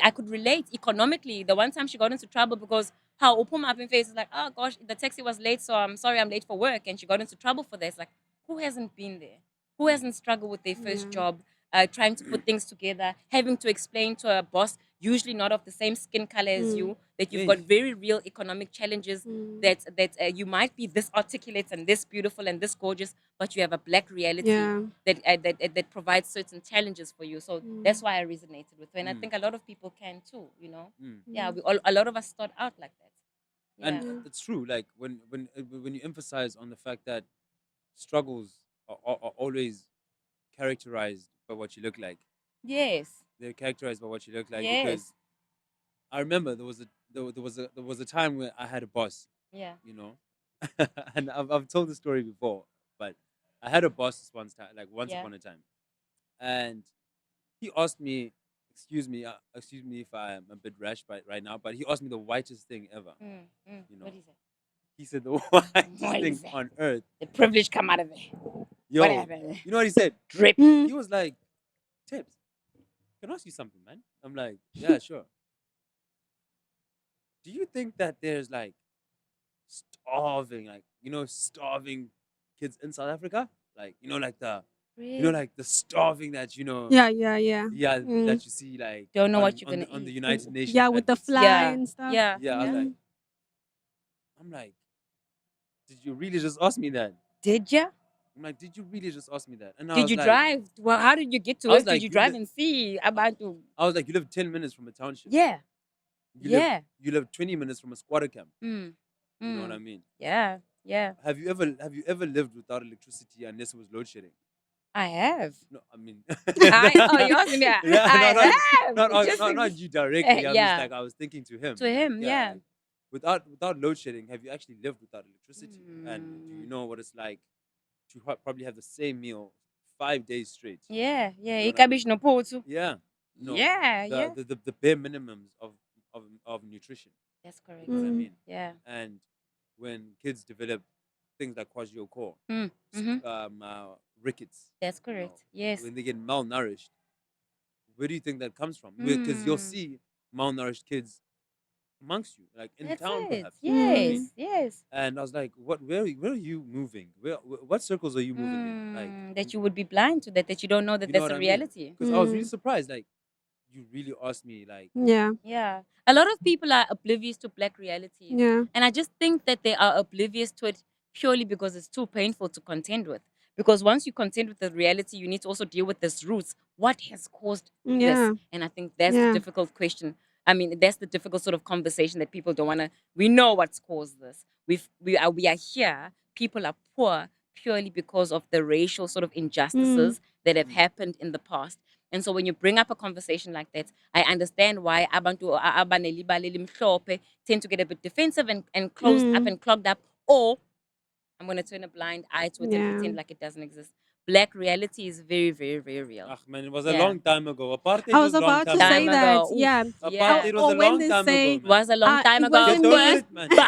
I could relate economically. The one time she got into trouble because how Upuma up in face is like, oh gosh, the taxi was late, so I'm sorry I'm late for work, and she got into trouble for this. Like, who hasn't been there? Who hasn't struggled with their first job, trying to put things together, having to explain to a boss, usually not of the same skin color as you, that you've got very real economic challenges, that you might be this articulate and this beautiful and this gorgeous, but you have a black reality that provides certain challenges for you. So that's why I resonated with her, and I think a lot of people can too. Yeah, a lot of us start out like that. Yeah. And it's true. Like when you emphasize on the fact that struggles are always characterized by what you look like. Yes. They're characterized by what you look like. Yes. Because I remember there was a time where I had a boss. Yeah. And I've told the story before, but I had a boss once upon a time, and he asked me, excuse me if I'm a bit rash right now, but he asked me the whitest thing ever. What is it? He said the whitest What thing is it? on earth. The privilege come out of it. Yo, What happened? you know what he said? Drip. He was like, Tebz, can I ask you something, man? I'm like, yeah, sure. Do you think that there's like starving kids in South Africa? Like, like the like the starving that Yeah. that you see like Don't know what you're on gonna the eat. United Nations. Yeah, with the adverts. fly and stuff. Yeah. Yeah, I'm like, did you really just ask me that? Did ya? I'm like, did you really just ask me that? And I Did was you like, drive? Well, how did you get to I was it? like, Did you you drive li- and see about to? I was like, you live 10 minutes from a township. Yeah. You live 20 minutes from a squatter camp. Mm. You know what I mean? Yeah. Have you ever lived without electricity unless it was load shedding? I have. No, I mean, You asking me? I have. not you directly. Yeah. I was thinking to him. To him, yeah. like, without load shedding, have you actually lived without electricity? And do you know what it's like to probably have the same meal 5 days straight? Yeah. You know what I Ikabish no potu. Yeah. The bare minimums of nutrition. That's correct. You know what I mean? Yeah. And when kids develop things like kwashiorkor, Mm. Mhm. rickets. That's You know, correct. Yes. when they get malnourished, where do you think that comes from? Because you'll Mm. see malnourished kids amongst you, like in That's town, it. perhaps. You know what I mean? Yes. And I was like, "What? Where are you moving? What circles are you moving in? Like, That you would be blind to that you don't know that you know that's what a I mean? reality. Because I was really surprised. Like, you really asked me, like, Yeah. Yeah. A lot of people are oblivious to black realities. Yeah. And I just think that they are oblivious to it purely because it's too painful to contend with. Because once you contend with the reality, you need to also deal with this roots. What has caused this? Yeah. And I think that's the Yeah. difficult question. I mean, that's the difficult sort of conversation that people don't want to. We know what's caused this. We are here. People are poor purely because of the racial sort of injustices that have happened in the past. And so when you bring up a conversation like that, I understand why abantu abanelibala elimhlophe tend to get a bit defensive and closed up and clogged up, or I'm going to turn a blind eye to it and Yeah. pretend like it doesn't exist. Black reality is very, very, very real. ah, man, it was a Yeah. long time ago. Apartheid I was was a long about to time say ago. that. Oof, Yeah. yeah. Apartheid was a Or when long they time say ago, It man. was a long time it ago. wasn't Get over worth. it, man. But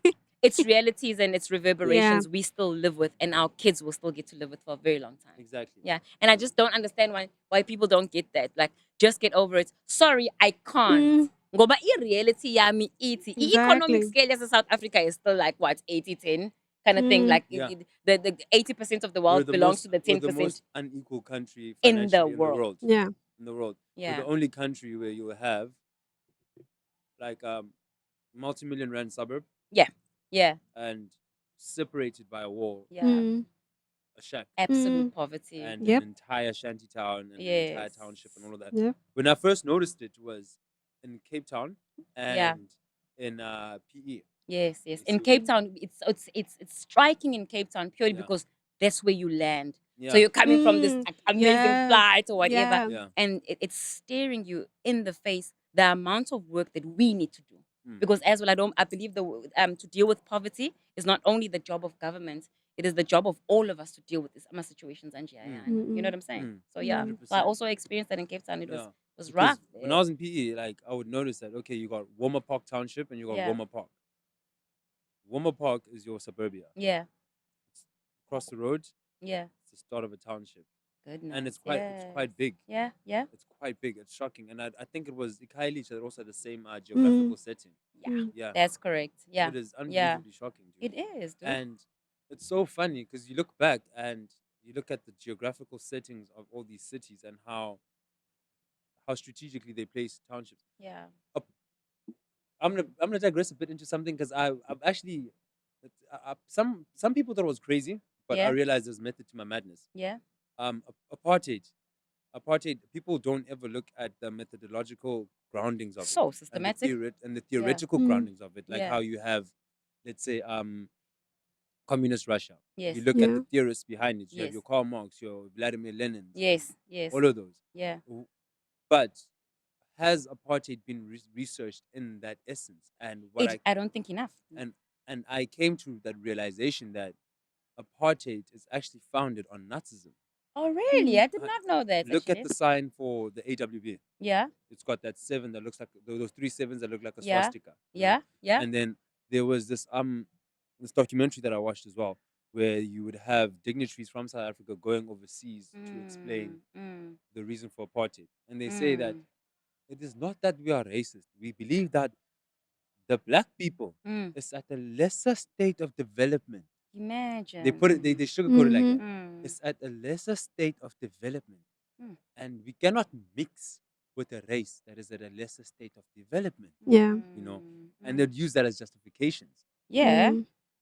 Yeah. its realities and its Yeah. reverberations we still live with, and our kids will still get to live with for a very long time. Exactly. Yeah. And I just don't understand why people don't get that. Like, just get over it. Sorry, I can't. Ngoba i-reality yami ithi i-economic Exactly. scale as South Africa is still like what 80-10 kind of thing. Like Yeah. the 80% of the We're world the belongs most to the we're the 10% most unequal country in the financially in the world. world. Yeah. In the world. We're Yeah. the only country where you have like multi-million rand suburb Yeah. Yeah. and separated by a wall, Yeah. a shack, Absolute poverty. and Yep. an entire shanty town and an entire Yes. township and all of that. Yep. When I first noticed it was in Cape Town Yeah. and in PE. Yes, yes. You In see, Cape Town, it's striking in Cape Town purely Yeah. because that's where you land. So Yeah. you're coming from this amazing Yeah. flight or whatever, Yeah. Yeah. and it's staring you in the face the amount of work that we need to do. Because as well, I believe to deal with poverty is not only the job of government, it is the job of all of us to deal with these situations and you know what I'm saying? So yeah. So I 100%. also experienced that in Cape Town. It Yeah. was Because rough. when I was in PE, like I would notice that okay, you got Warmer Park Township and you got Yeah. Warmer Park. Warmer Park is your suburbia. Yeah. Across the road, Yeah. it's the start of a township. Goodness. And it's quite big. Yeah. Yeah. It's quite big. It's shocking. And I think it was Ikailich that also had the same geographical setting. Yeah. Yeah. That's correct. Yeah. It is Yeah. unbelievably shocking, dude. It is, dude. And it's so funny because you look back and you look at the geographical settings of all these cities and how strategically they place townships. Yeah. I'm gonna digress a bit into something because I've actually some people thought it was crazy, but I Yeah. realized there's method to my madness. Yeah. Apartheid. People don't ever look at the methodological groundings of So it systematic. and the theoretical groundings of it, like Yeah. how you have, let's say, communist Russia. Yes. You look at Yeah. the theorists behind it. You have Yes. your Karl Marx, your Vladimir Lenin, Yes. Yes. all of those. Yeah. But has apartheid been researched in that essence? And I don't think enough. and I came to that realization that apartheid is actually founded on Nazism. Oh, really? I did Uh, not know that. Look actually. at the sign for the AWB. Yeah. It's got that seven that looks like those three sevens that look like a Yeah. swastika. Yeah. Yeah. And then there was this documentary that I watched as well, where you would have dignitaries from South Africa going overseas to explain the reason for apartheid. And they say that it is not that we are racist. We believe that the black people is at a lesser state of development. Imagine. They put it, they sugarcoat it like that. Mm. It's at a lesser state of development. And we cannot mix with a race that is at a lesser state of development. Yeah. You know, and they'd use that as justifications, Yeah.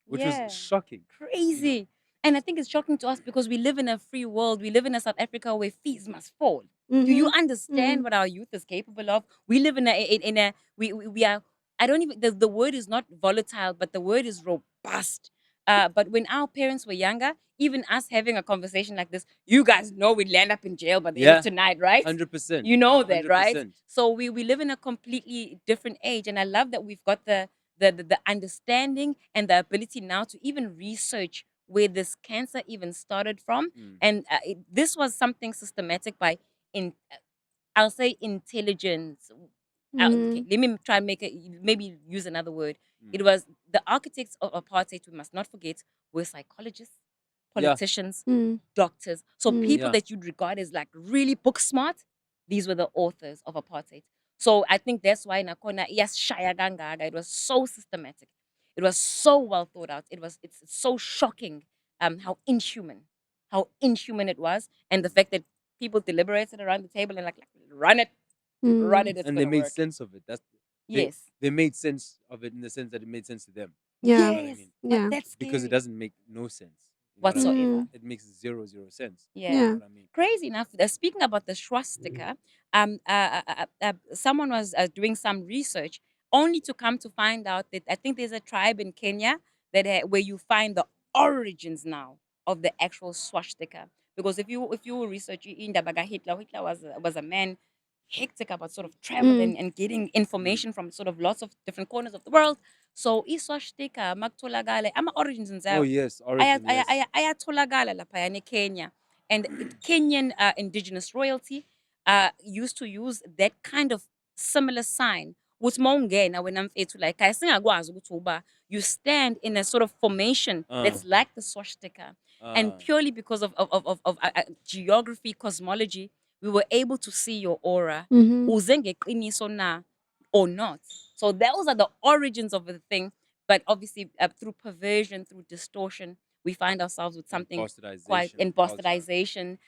which Yeah. was shocking. Crazy. And I think it's shocking to us because we live in a free world. We live in a South Africa where fees must fall. Do you understand what our youth is capable of? We live in a we are. I don't even the word is not volatile, but the word is robust. But when our parents were younger, even us having a conversation like this, you guys know we'd land up in jail by the end Yeah. of tonight, right? 100%. You know that, right? 100%. So we live in a completely different age, and I love that we've got the understanding and the ability now to even research where this cancer even started from. And this was something systematic by I'll say intelligence. Okay, Mm. let me try and make it, maybe use another word. It Mm. was the architects of apartheid, we must not forget, were psychologists, Yeah. politicians, Mm. doctors. So Mm. people Yeah. that you'd regard as like really book smart, these were the authors of apartheid. So I think that's why Nakona, yes, Shaya Gangaga, it was so systematic. It was so well thought out. It's so shocking how inhuman it was. And the fact that people deliberated around the table and like run it, run Mm. it, it's And they gonna made work. sense of it. They Yes. they made sense of it in the sense that it made sense to them. You Yeah. know what I Yes. mean? But Yeah. that's Because it scary doesn't make no sense. You know what I mean? whatsoever. Mm. It makes zero sense. Yeah. You know Yeah. what I mean? Crazy enough, speaking about the swastika, someone was doing some research only to come to find out that I think there's a tribe in Kenya that where you find the origins now of the actual swastika. Because if you research in the Hitler was a man hectic about sort of travel Mm. and getting Mm. information from sort of lots of different corners of the world. So iswastika makutholakala ama origins Oh nzayo yes, origin, yes. ayatholakala laphayana eKenya. And Kenyan indigenous royalty used to use that kind of similar sign. Ukuthi mawungena wena mfethu like ayisingakwazi ukuthi uba you stand in a sort of formation Uh that's like the swastika. And uh purely because of geography, cosmology, we were able to see your aura. Mhm. Uze ngeqiniso na or not. So those are the origins of the thing. But obviously, through perversion, through distortion, we find ourselves with and something quite bastardization in of culture. bastardization.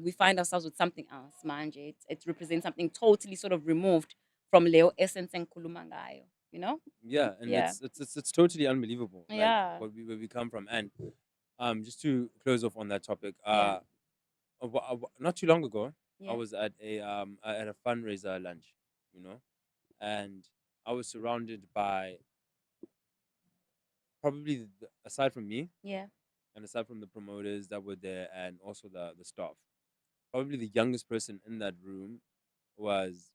We find ourselves with something else, manje. It represents something totally sort of removed from Leo essence and Kulumangayo, you know? Yeah, and Yeah. it's totally unbelievable, like Yeah. where we come from. And just to close off on that topic, Yeah. not too long ago, I Yeah. was at a fundraiser lunch, you know, and I was surrounded by probably aside from me Yeah. and aside from the promoters that were there and also the staff, probably the youngest person in that room was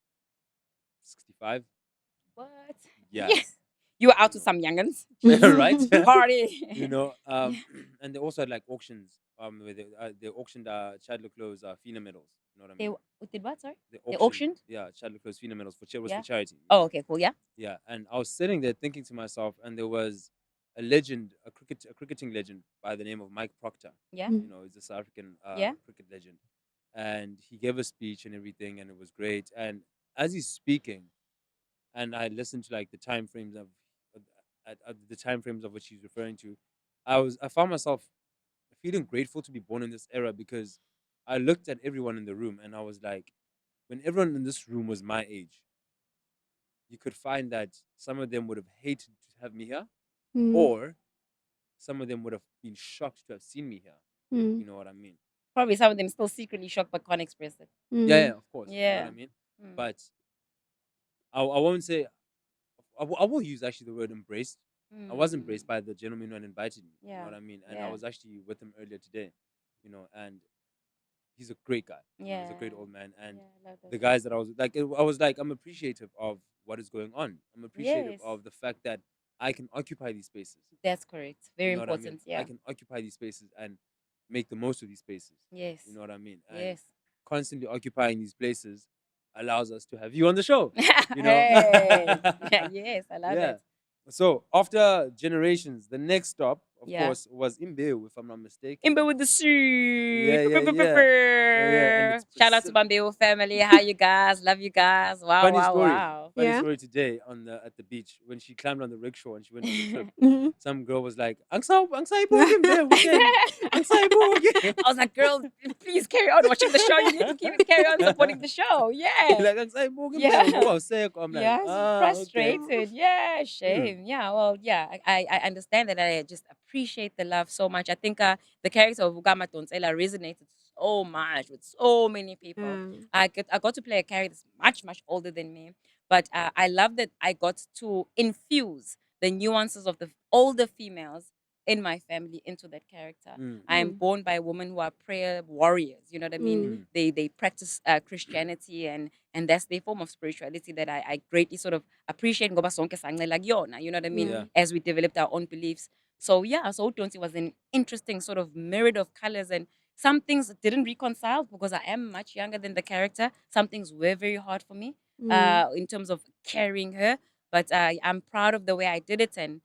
65. What? Yeah. Yes. You were out You with some youngins. know, Jesus. right? You Party. know, Yeah. and they also had like auctions, where they auctioned Chadler Close FINA medals. You know what I They mean? did what? Sorry? They They auctioned, auctioned? yeah, Chadler Close FINA medals was for Yeah. charity. You Oh, know? okay, cool. Yeah. Yeah, and I was sitting there thinking to myself, and there was a legend, a cricketing legend by the name of Mike Proctor. Yeah. You know, he's a South African Yeah. cricket legend, and he gave a speech and everything, and it was great. And as he's speaking, and I listened to like the time frames of the time frames of which he's referring to, I found myself feeling grateful to be born in this era because I looked at everyone in the room and I was like, when everyone in this room was my age, you could find that some of them would have hated to have me here, Mm. or some of them would have been shocked to have seen me here. If Mm. you know what I mean? Probably some of them still secretly shocked but can't express it. Yeah, Mm. of course. You know what I Yeah. mean? Mm. But I won't say I will use actually the word embraced. I was embraced Mm. by the gentleman who had invited me. You know Yeah. what I mean? And I Yeah. was actually with him earlier today. You know, and he's a great guy. You know, he's a Yeah. great old man. And Yeah. I love that. the guys that I was like, I was like, I'm appreciative of what is going on. I'm appreciative Yes. of the fact that I can occupy these spaces. That's correct. Very You know what I mean? important. I Yeah. can occupy these spaces and make the most of these spaces. Yes. You know what I mean? And Yes. constantly occupying these places allows us to have you on the show. You know? Hey. Yes, I love Yeah. it. So after generations, the next stop, of Yeah. course, was Imbewu, if I'm not mistaken. Imbe with the sea. Yeah. And it's Shout out to Bambeo family. How you guys? Love you guys. Wow, funny wow, story. wow. Funny Yeah. story today at the beach when she climbed on the rickshaw and she went on the trip. Mhm. Some girl was like, "Ang bogin be weekend, ang bogin." I was like, girl, please carry on watching the show. You need to carry on supporting the show. Yeah. Like ang bogin be. Yeah. Wow, say I'm like, Yeah, I was okay. frustrated. Yeah, Mm. shame. Yeah, well, yeah, I understand that. I just appreciate the love so much. I think the character of Ugama Tonsela resonated so much with so many people. Yeah. I got to play a character that's much older than me, but I love that I got to infuse the nuances of the older females in my family into that character. Mm. I am Mm. born by women who are prayer warriors. You know what I mean? Mm. Mm. They practice Christianity, and that's their form of spirituality that I greatly sort of appreciate ngoba sonke sancela kuyona, you know what I mean, Yeah. Yeah. as we developed our own beliefs. So yeah, so Utonsi was an interesting sort of myriad of colors, and some things didn't reconcile because I am much younger than the character. Some things were very hard for me, in terms of carrying her. But I'm proud of the way I did it, and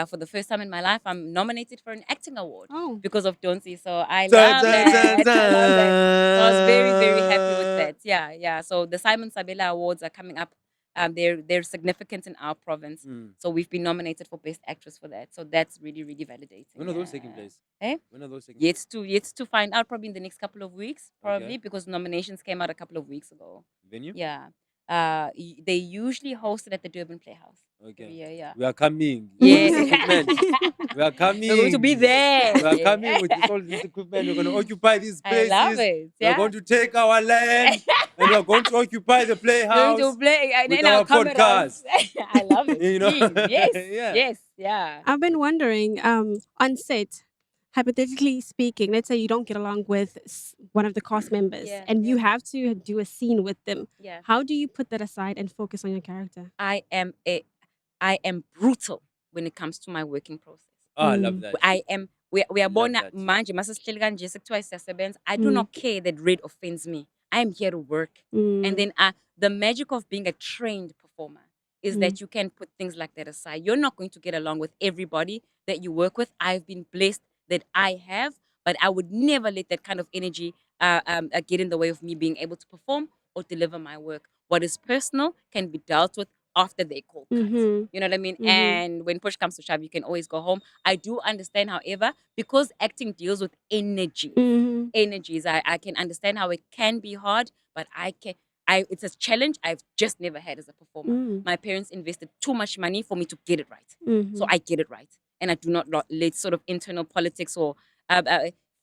for the first time in my life, I'm nominated for an acting award Oh. because of Don'tsy. So I Dun, love dun, dun, that. I love that. So I was very, very happy with dun. that. Yeah, yeah. So the Simon Sabela Awards are coming up. They're significant in our province. Mm. So we've been nominated for Best Actress for that. So that's really, really validating. When are those taking place? Eh? When are those taking place? Yet to find out, probably in the next couple of weeks, probably Okay. because nominations came out a couple of weeks ago. Venue? Yeah. They usually host it at the Durban Playhouse. Okay. Yeah, yeah. We are coming. Yes. With equipment. We are coming. We're going to be there. We are coming with all this equipment. We're going to occupy these I places. love it. We are Yeah. going to take our land and we are going to occupy the Going playhouse to play and with then our our cameras. podcast. I love it. You know? Yes. Yeah. Yes. Yeah. I've been wondering, on set, hypothetically speaking, let's say you don't get along with one of the cast members Yeah, and you yeah. have to do a scene with them. Yeah. How do you put that aside and focus on your character? I am brutal when it comes to my working process. Oh, I love that. We are born Love that. manje masasihleli kanje sekuthiwa siyasebenza. I do Mm. not care that red offends me. I am here to work. And then the magic of being a trained performer is that you can put things like that aside. You're not going to get along with everybody that you work with. I've been blessed that I have, but I would never let that kind of energy get in the way of me being able to perform or deliver my work. What is personal can be dealt with after they call cut. Mhm. You know what I mean? Mhm. And when push comes to shove, you can always go home. I do understand, however, because acting deals with energy. Mhm. Energies. I can understand how it can be hard, but it's a challenge I've just never had as a performer. Mm. My parents invested too much money for me to get it right. Mhm. So I get it right. And I do not let sort of internal politics or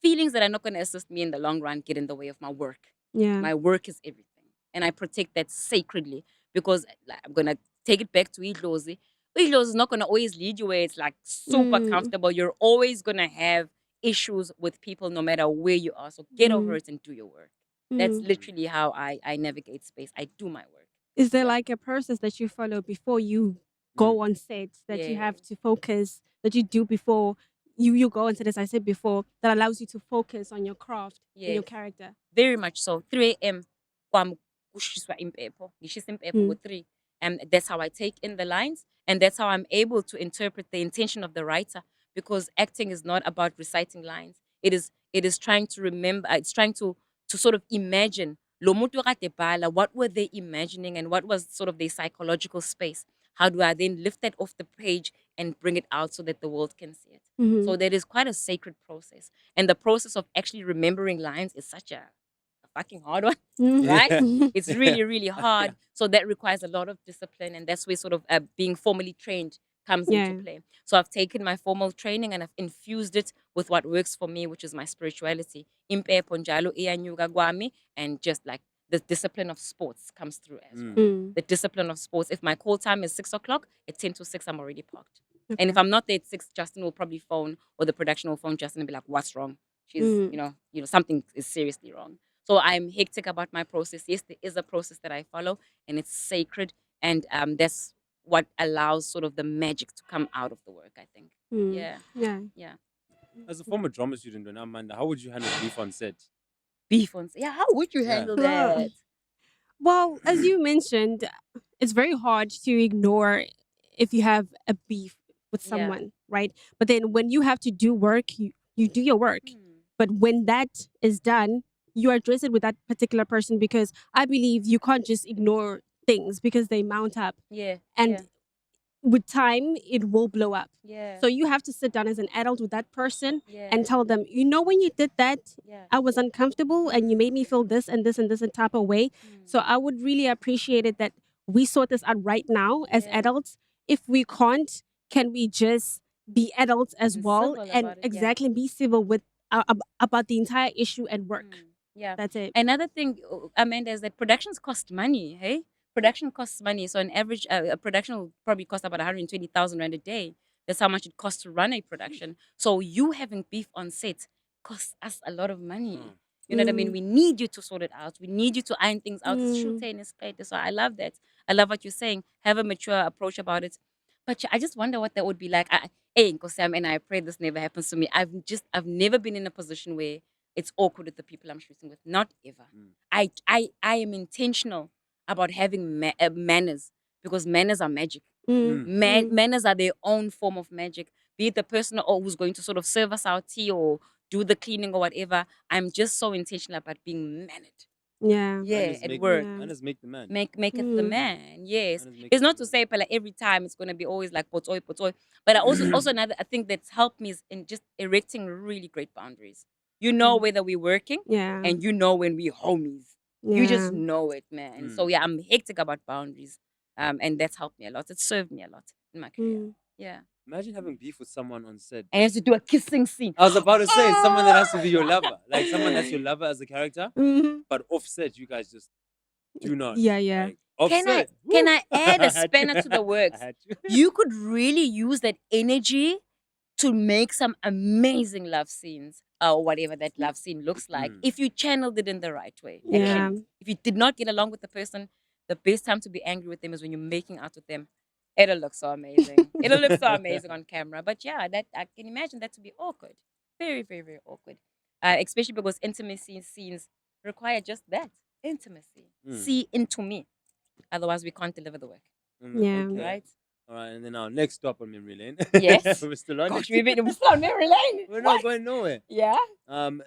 feelings that are not going to assist me in the long run get in the way of my work. Yeah. My work is everything. And I protect that sacredly because I'm going to take it back to Idlozi. Idlozi is not going to always lead you where it's like super comfortable. You're always going to have issues with people no matter where you are. So get over it and do your work. That's literally how I navigate space. I do my work. Is there like a process that you follow before you go on set that you have to focus, that you do before you go on set, as I said before, that allows you to focus on your craft and your Yes. character? Very much so. 3 a.m. kwami kushiswa impepho. Ngishisa impepho ngo-3. And that's how I take in the lines. And that's how I'm able to interpret the intention of the writer. Because acting is not about reciting lines. It is trying to remember, it's trying to sort of imagine lo muntu kade ebhala, what were they imagining and what was sort of their psychological space? How do I then lift that off the page and bring it out so that the world can see it? So that is quite a sacred process. And the process of actually remembering lines is such a fucking hard one, right? It's really, really hard. So that requires a lot of discipline. And that's where sort of being formally trained comes into play. So I've taken my formal training and I've infused it with what works for me, which is my spirituality. Impepho njalo iyanyuka kwami, and just like the discipline of sports comes through as well. The discipline of sports. If my call time is 6 o'clock, at 10 to 6, I'm already parked. And if I'm not there at 6, Justin will probably phone, or the production will phone Justin and be like, "What's wrong? She's, something is seriously wrong." So I'm hectic about my process. Yes, there is a process that I follow, and it's sacred, and that's what allows sort of the magic to come out of the work, I think. Yeah. Yeah. As a former drama student, Amanda, how would you handle beef on set? Beef on, yeah. How would you handle that? Well, as you mentioned, it's very hard to ignore if you have a beef with someone, right? But then when you have to do work, you do your work. But when that is done, you address it with that particular person, because I believe you can't just ignore things because they mount up. Yeah. And with time, it will blow up. Yeah. So you have to sit down as an adult with that person Yeah. and tell them, when you did that, I was uncomfortable and you made me feel this and this and this and type of way. So I would really appreciate it that we sort this out right now as adults. If we can't, can we just be adults as well and exactly be civil with about the entire issue and work? Yeah. That's it. Another thing, Amanda, is that productions cost money, hey? Production costs money. So on average, a production will probably cost about 120,000 Rand a day. That's how much it costs to run a production. So you having beef on set costs us a lot of money. You know what I mean? We need you to sort it out. We need you to iron things out. It's shoot and spade. So I love that. I love what you're saying. Have a mature approach about it. But I just wonder what that would be like. Hey, Nkosam, and I pray this never happens to me. I've never been in a position where it's awkward with the people I'm shooting with. Not ever. I am intentional about having manners, because manners are magic. Mm. Manners are their own form of magic. Be it the person who's going to sort of serve us our tea or do the cleaning or whatever. I'm just so intentional about being mannered. Yeah. Yeah, at Yeah. work. Manners make the man. Maketh the man. Yes. Manners make It's not the to man. say like every time it's gonna be always like potoi potoi. But I also another I think that's helped me is in just erecting really great boundaries. You know whether we're working Yeah. and you know when we're homies. You Yeah. just know it, man. So yeah, I'm hectic about boundaries. And that's helped me a lot. It served me a lot in my career. Mm. Yeah. Imagine having beef with someone on set. And you have to do a kissing scene. I was about to say someone that has to be your lover, like someone that's your lover as a character, Mhm. but offset you guys just do not. Yeah, yeah. Like, offset. Can woo! I add I a had to. spanner to the I works? had to. You could really use that energy to make some amazing love scenes or whatever that love scene looks like if you channeled it in the right way. Yeah. Actually, if you did not get along with the person, the best time to be angry with them is when you're making out with them. It'll look so amazing. It'll look so amazing on camera. But yeah, that I can imagine that to be awkward. Very, very, very awkward. Especially because intimacy scenes require just that intimacy. See into me. Otherwise, we can't deliver the work. Yeah. Okay. Right? All right, and then our next stop on memory lane. Yes. We're still on Gosh, it. we're still on memory lane. We're What? not going nowhere. Yeah.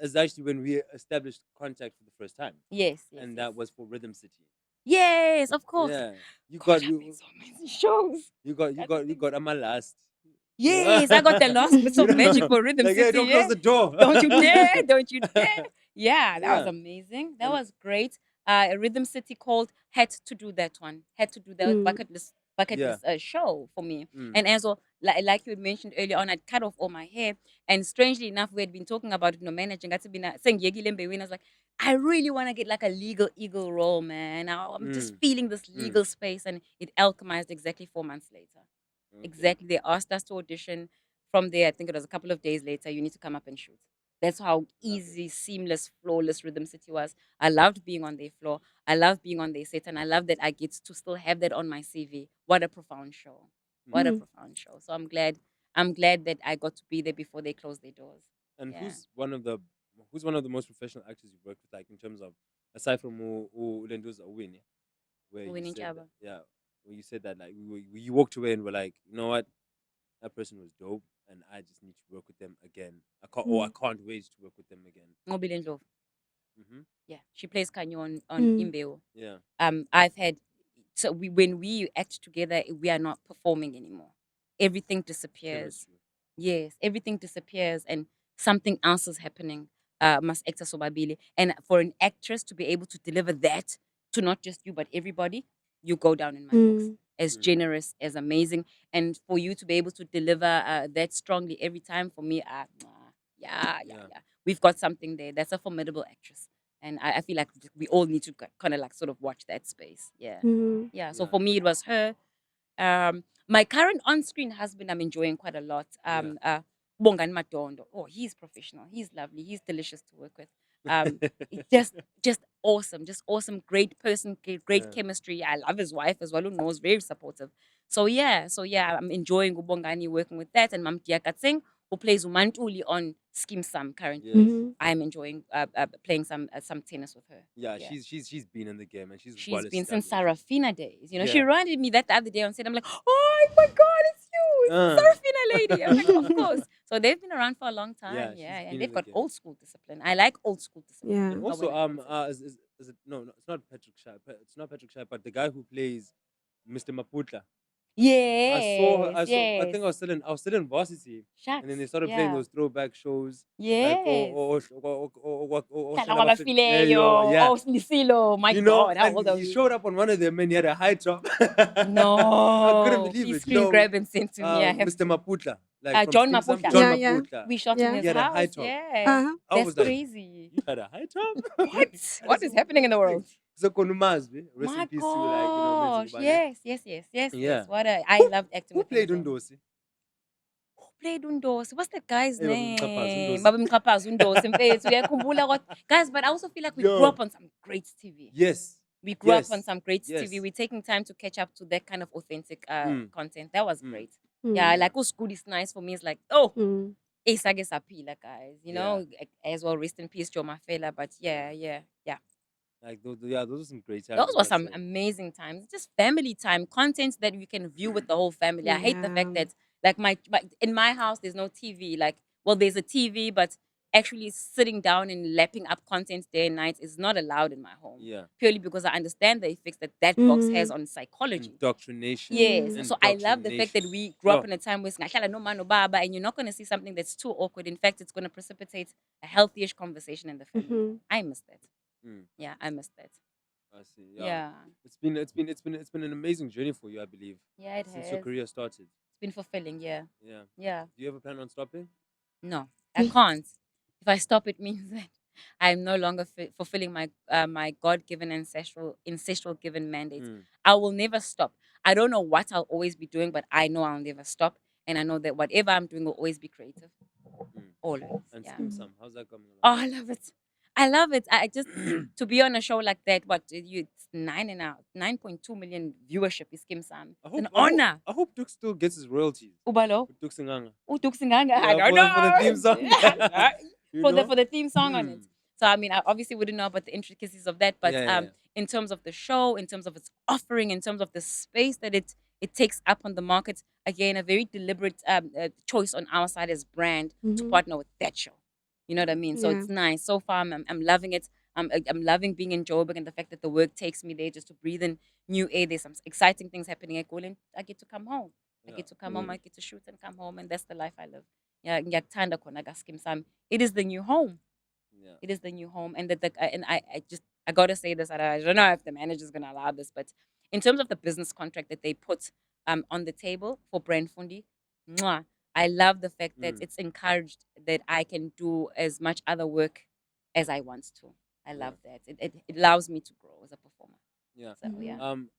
Is actually when we established contact for the first time, Yes. and yes. that was for Rhythm City. Yes, of course. Yeah, you Gosh, got I've you, made so many shows. you got you That's got the you thing. got Ama last. Yes, I got the last bits of magic for Rhythm like, City. yeah, don't close the door. Don't you dare! Don't you dare! Yeah, that was Yeah. amazing. That And- was great. Rhythm City called had to do that one. Had to do that bucket Yeah. list show for me. Mm. And as well, like you had mentioned earlier on, I'd cut off all my hair. And strangely enough, we had been talking about managing. I saying Imbewu, and I was like, I really want to get like a legal eagle role, man. I'm just feeling this legal space, and it alchemized exactly 4 months later. Okay. Exactly. They asked us to audition. From there, I think it was a couple of days later, you need to come up and shoot. That's how easy, seamless, flawless Rhythm City was. I loved being on their floor. I loved being on their set, and I love that I get to still have that on my CV. What a profound show. What a profound show. So I'm glad that I got to be there before they closed their doors. And Yeah. who's one of the most professional actors you've worked with, like in terms of aside from Ulendo's Win, where you Winnie said Chaba. that, yeah, where you said that like you walked away and were like, you know what, that person was dope, and I just need to work with them again. I can't wait to work with them again. Ngobile Ndlovu. Mm-hmm. Yeah, she plays Kanyo on Mm. Imbewu. Yeah. I've had when we act together, we are not performing anymore. Everything disappears. Chemistry. Yes, everything disappears and something else is happening. Must act sobabili. And for an actress to be able to deliver that to not just you but everybody, you go down in my books as generous, as amazing. And for you to be able to deliver that strongly every time, for me, yeah. We've got something there. That's a formidable actress. And I feel like we all need to kind of like sort of watch that space. Yeah. Yeah. So for me, it was her. My current on-screen husband, I'm enjoying quite a lot. Bongani Matondo. Oh, he's professional. He's lovely. He's delicious to work with. It's just awesome. Just awesome. Great person. Great chemistry. I love his wife as well, who knows, very supportive. So yeah, I'm enjoying Bongani working with that. And Mam Katsing, who plays Umantuli on Skim Sam currently. Yes. I'm enjoying playing some tennis with her. Yeah, she's been in the game and she's Been since established. Sarafina days. You know, she Yeah. reminded me that the other day on set. I'm like, oh my God, it's you. It's Sarafina lady. I'm like, of course. So they've been around for a long time. Yeah, Yeah. she's been And in they've the got game. old school discipline. I like old school discipline. Yeah. And But also, when I go on set. is it no, it's not Patrick Shai. It's not Patrick Shai, but the guy who plays Mr. Maputla. Yes. I saw. I think I was still in varsity, Shucks. and then they started playing those throwback shows. Yes. Like, Tlala Fileyo. yeah. Oh, Lisilo. My You know, God. How old and are he you? showed up on one of them and he had a high top. No. I couldn't believe Please it. screen grab and send to me. I have Mr. to. Maputla. Like from John Skim Sam, Maputla. John Yeah. Maputla. We shot Yeah. in his He had a house. high top. Yes. Uh-huh. I That's was like, crazy. you had a high top? What is happening in the world? So Konumazbe, rest My in peace to like, gosh. Menzingubane. Yes. Yeah. I loved acting Who with him played as well. Undosi? Who played Undosi? What's that guy's Hey, Baba Mqhapazi, name? Undosi. Baba Mqhapazi, Undosi. Mfethu, uyakhumbula kodwa. Guys, but I also feel like we grew Yo. up on some great TV. Yes. We grew up Yes. on some great Yes. TV. We're taking time to catch up to that kind of authentic content. That was great. Mm. Yeah, like what's good is nice for me. It's like, oh, Mm. Esage Sapila, guys. You know, as well, rest in peace, Joe Mafela. But yeah. Like those are some great times. Those I were gotta some say. amazing times. Just family time, content that you can view with the whole family. I hate the fact Yeah. that like my in my house there's no TV. Like, well, there's a TV, but actually sitting down and lapping up content day and night is not allowed in my home. Yeah. Purely because I understand the effects that that box has Mhm. on psychology. Indoctrination. Yes. Mm. So I love the fact that Indoctrination. we grew up Oh, in a time where singahlala no man no baba, and you're not going to see something that's too awkward. In fact, it's going to precipitate a healthy-ish conversation in the family. Mhm. I miss that. mm, Yeah, I miss that. I see. Yeah. Yeah. It's been an amazing journey for you, I believe, Yeah, it since your has. career started. It's been fulfilling. Yeah. Yeah. Yeah. Do you ever plan on stopping? No, I can't. If I stop, it means that I'm no longer fulfilling my God-given ancestral given mandates. Mm, I will never stop. I don't know what I'll always be doing, but I know I'll never stop, and I know that whatever I'm doing will always be creative. mm. Always. And Yeah. Skim Mhm. Sam, how's that coming Oh, I love it. I love it. I just along? to be on a show like that. What it's 9.2 million viewership is Kim Sam. I It's an hope I hope honor. I hope Duke still gets his royalties. Ubalo. With Duke Singanga. Utuksinganga. I Yeah, don't for the theme know. song. You for the know? for the theme song on it. So I mean, I obviously wouldn't know about the intricacies of that, but Yeah, yeah, yeah. in terms of the show, in terms of its offering, in terms of the space that it takes up on the market, again, a very deliberate choice on our side as brand to Mhm. partner with that show. You know what I mean? So Yeah. it's nice. So far, I'm loving it. I'm loving being in Joburg and the fact that the work takes me there just to breathe in new air. There's some exciting things happening at Golden. I get to come home. I Yeah. get to come home. I get to shoot and come home, and that's the life I live. Yeah, ngiyakuthanda khona kaSkim Sam. It is the new home. Yeah. It is the new home, and I gotta say this. I don't know if the manager's gonna allow this, but in terms of the business contract that they put on the table for Brand Fundi, mwah, I love the fact that Mm, it's encouraged that I can do as much other work as I want to. I yeah. love that. It allows me to grow as a performer. Yeah. So yeah. Mhm.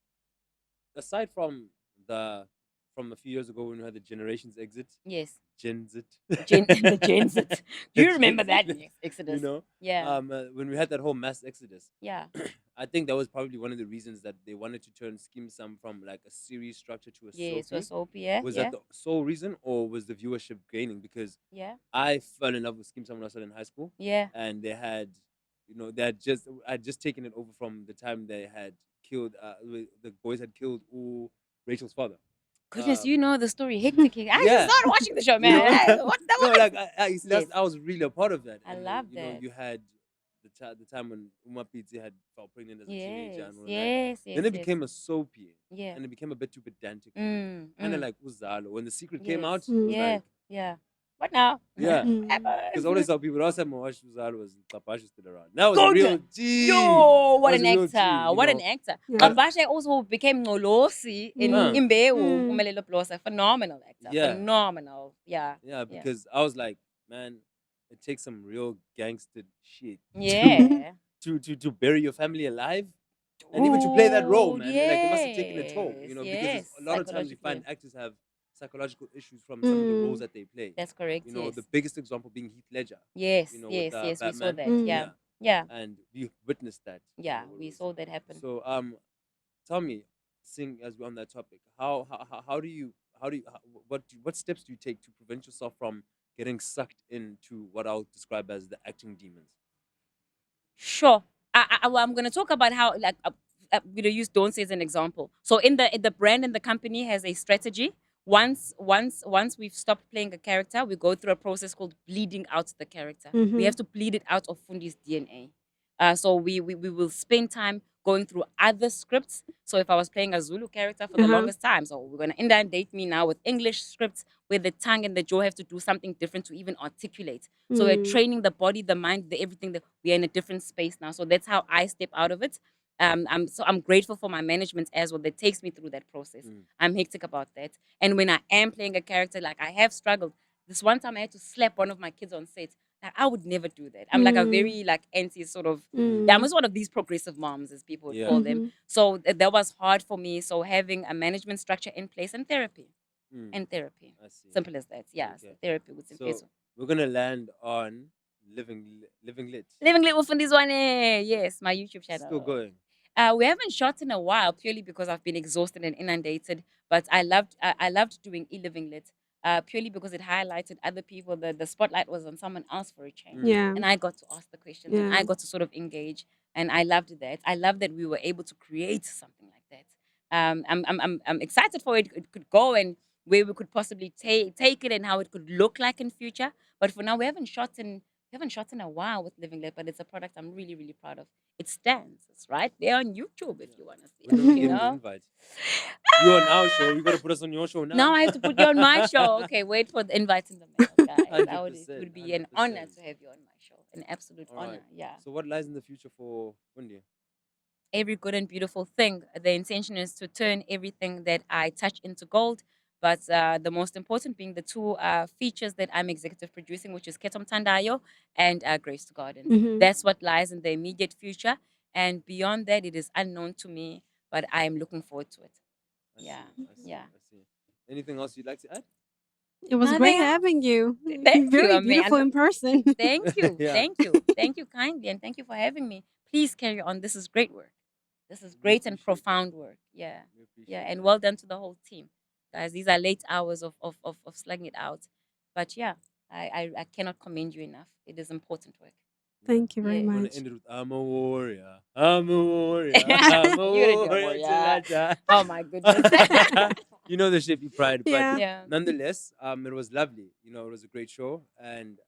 Aside from a few years ago when we had the generations exit, Yes. Gen Z, The Gen Z. Do the you remember Gen Z, that? Yes. you Exodus. know, Yeah. when we had that whole mass exodus, Yeah. I think that was probably one of the reasons that they wanted to turn Skim Sam from like a series structure to a Yes. So soapy. soapy. Yeah. Was Yeah. that the sole reason, or was the viewership gaining? Because Yeah. I fell in love with Skim Sam when I was still in high school, Yeah. and they had I'd just taken it over from the time they had killed, the boys had killed Rachel's father. Goodness, you know the story. Hectic. I just Yeah, started watching the show, you man. know, What the no, what? like you see, Yes. I was really a part of that, I and love that. you had the time when Uma Pizzi had fell pregnant as a teenager Yes. and all of that. Yes. Then Yes. it Yes. became a soapy, Yeah. and it became a bit too pedantic for me, kind of Mm. like Uzalo. When The Secret came Yes. out, it was Yeah. like, Yeah. What now? yeah, What Mm. because happened? always tell people last time I watched Uzalo was Kapash still around. That was a Good. real G. Yo, That what was an a real G, actor. you What an know. actor. Yeah. But Kabashe also became Nolosi in Mm. Imbewu. Mm. Umelelo Plosa. Phenomenal actor. yeah, Phenomenal. Yeah. yeah, Yeah. because I was like, man, it takes some real gangster shit to Yeah. to bury your family alive, and even to play that role, Dude, man. Like it must have taken a toll, yes. because Yes. a lot of times you find Psychologically. actors have psychological issues from some of the roles Mm. that they play. That's correct. Yes. The biggest example being Heath Ledger, Yes, with yes, yes. We saw Batman. that. Mm. Yeah. Yeah, Yeah. and we witnessed that. Yeah. We saw that happen. So tell me, sing as we're on that topic. How do you what steps do you take to prevent yourself from getting sucked into what I'll describe as the acting demons? Sure. I'm going to talk about how, like, use Don't Say as an example. So in the brand and the company has a strategy. Once we've stopped playing a character, we go through a process called bleeding out the character. We have Mhm. to bleed it out of Fundi's DNA. So we will spend time going through other scripts. So if I was playing a Zulu character for the Uh-huh. longest time, so we're gonna inundate me now with English scripts where the tongue and the jaw have to do something different to even articulate. So we're Mm. training the body, the mind, the everything, that we're in a different space now. So that's how I step out of it. I'm grateful for my management as well that takes me through that process. Mm. I'm hectic about that. And when I am playing a character, like I have struggled. This one time I had to slap one of my kids on set. Like, I would never do that. I'm like a Mm. very like anti sort of, yeah, I'm Mm. just one of these progressive moms, as people would Yeah. call them. Mhm. So that was hard for me. So having a management structure in place and therapy. Mm. And therapy. I see. Simple as that. Yeah. So Okay. therapy with some So we're gonna land on living lit. Living Lit with Fundi Zwane. Yes, my YouTube Still channel. going. We haven't shot in a while purely because I've been exhausted and inundated. But I loved doing Living Lit purely because it highlighted other people. The spotlight was on someone else for a change, Mm. Yeah. and I got to ask the questions and Yeah. I got to sort of engage. And I loved that. I love that we were able to create something like that. I'm excited for it could go and where we could possibly take it and how it could look like in future. But for now, we haven't shot in a while with Living Lab, but it's a product I'm really, really proud of. It stands. It's right there on YouTube if you want to see When it. are we You getting the know. invite? You're on our show. You got to put us on your show now. Now I have to put you on my show. Okay, wait for the invite in the mail, guys. It would be an honor 100%. to have you on my show. An absolute All honor. right. Yeah. So what lies in the future for Fundi? Every good and beautiful thing. The intention is to turn everything that I touch into gold. But the most important being the two features that I'm executive producing, which is Ketom Tandayo and Grace to Garden. Mhm. That's what lies in the immediate future. And beyond that, it is unknown to me, but I am looking forward to it. I Yeah. see. Yeah. I see. Anything else you'd like to add? It was Nothing great else. having you. Thank you, Very beautiful Amanda. in person. Thank you. Yeah. Thank you. Thank you kindly. And thank you for having me. Please carry on. This is great work. This is We great and appreciate that. profound work. Yeah. We appreciate Yeah. And that. well done to the whole team. Guys, these are late hours of slugging it out. But yeah, I cannot commend you enough. It is important work. Thank you very Yeah. I'm gonna much. end it with I'm a warrior. I'm a warrior. I'm a You're gonna do a warrior till I die. Oh my goodness. You know the Shapey Pride, but Yeah. Yeah. nonetheless, it was lovely. You know, it was a great show, and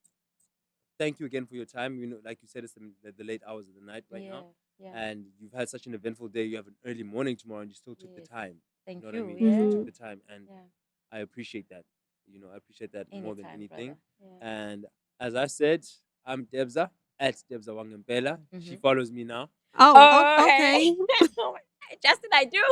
thank you again for your time. You know, like you said, it's the late hours of the night right now, Yeah. and you've had such an eventful day. You have an early morning tomorrow, and you still took the Yes. time. Thank You know you. what I mean? You Yeah. took the time, and Yeah. I appreciate that. You know, I appreciate that more than Anytime, anything. brother. Yeah. And as I said, I'm Tebza at Tebza Wangempela. She Mhm. follows me now. Oh, Oh, okay. Justin, I do.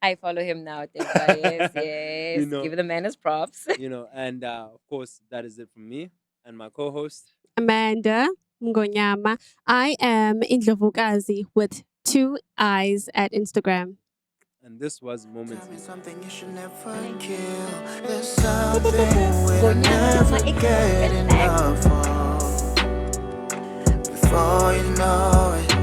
I follow him now, Tebza. Yes, yes. You know, Give the man his props. you know, and of course, that is it from me and my co-host. Amanda Ngonyama. I am Indlovukazi with 2 eyes at Instagram. And this was Moments in Time. Something you should never Thank you. kill. There's something we'll Gonyama, never my get respect. enough of. Before you know it,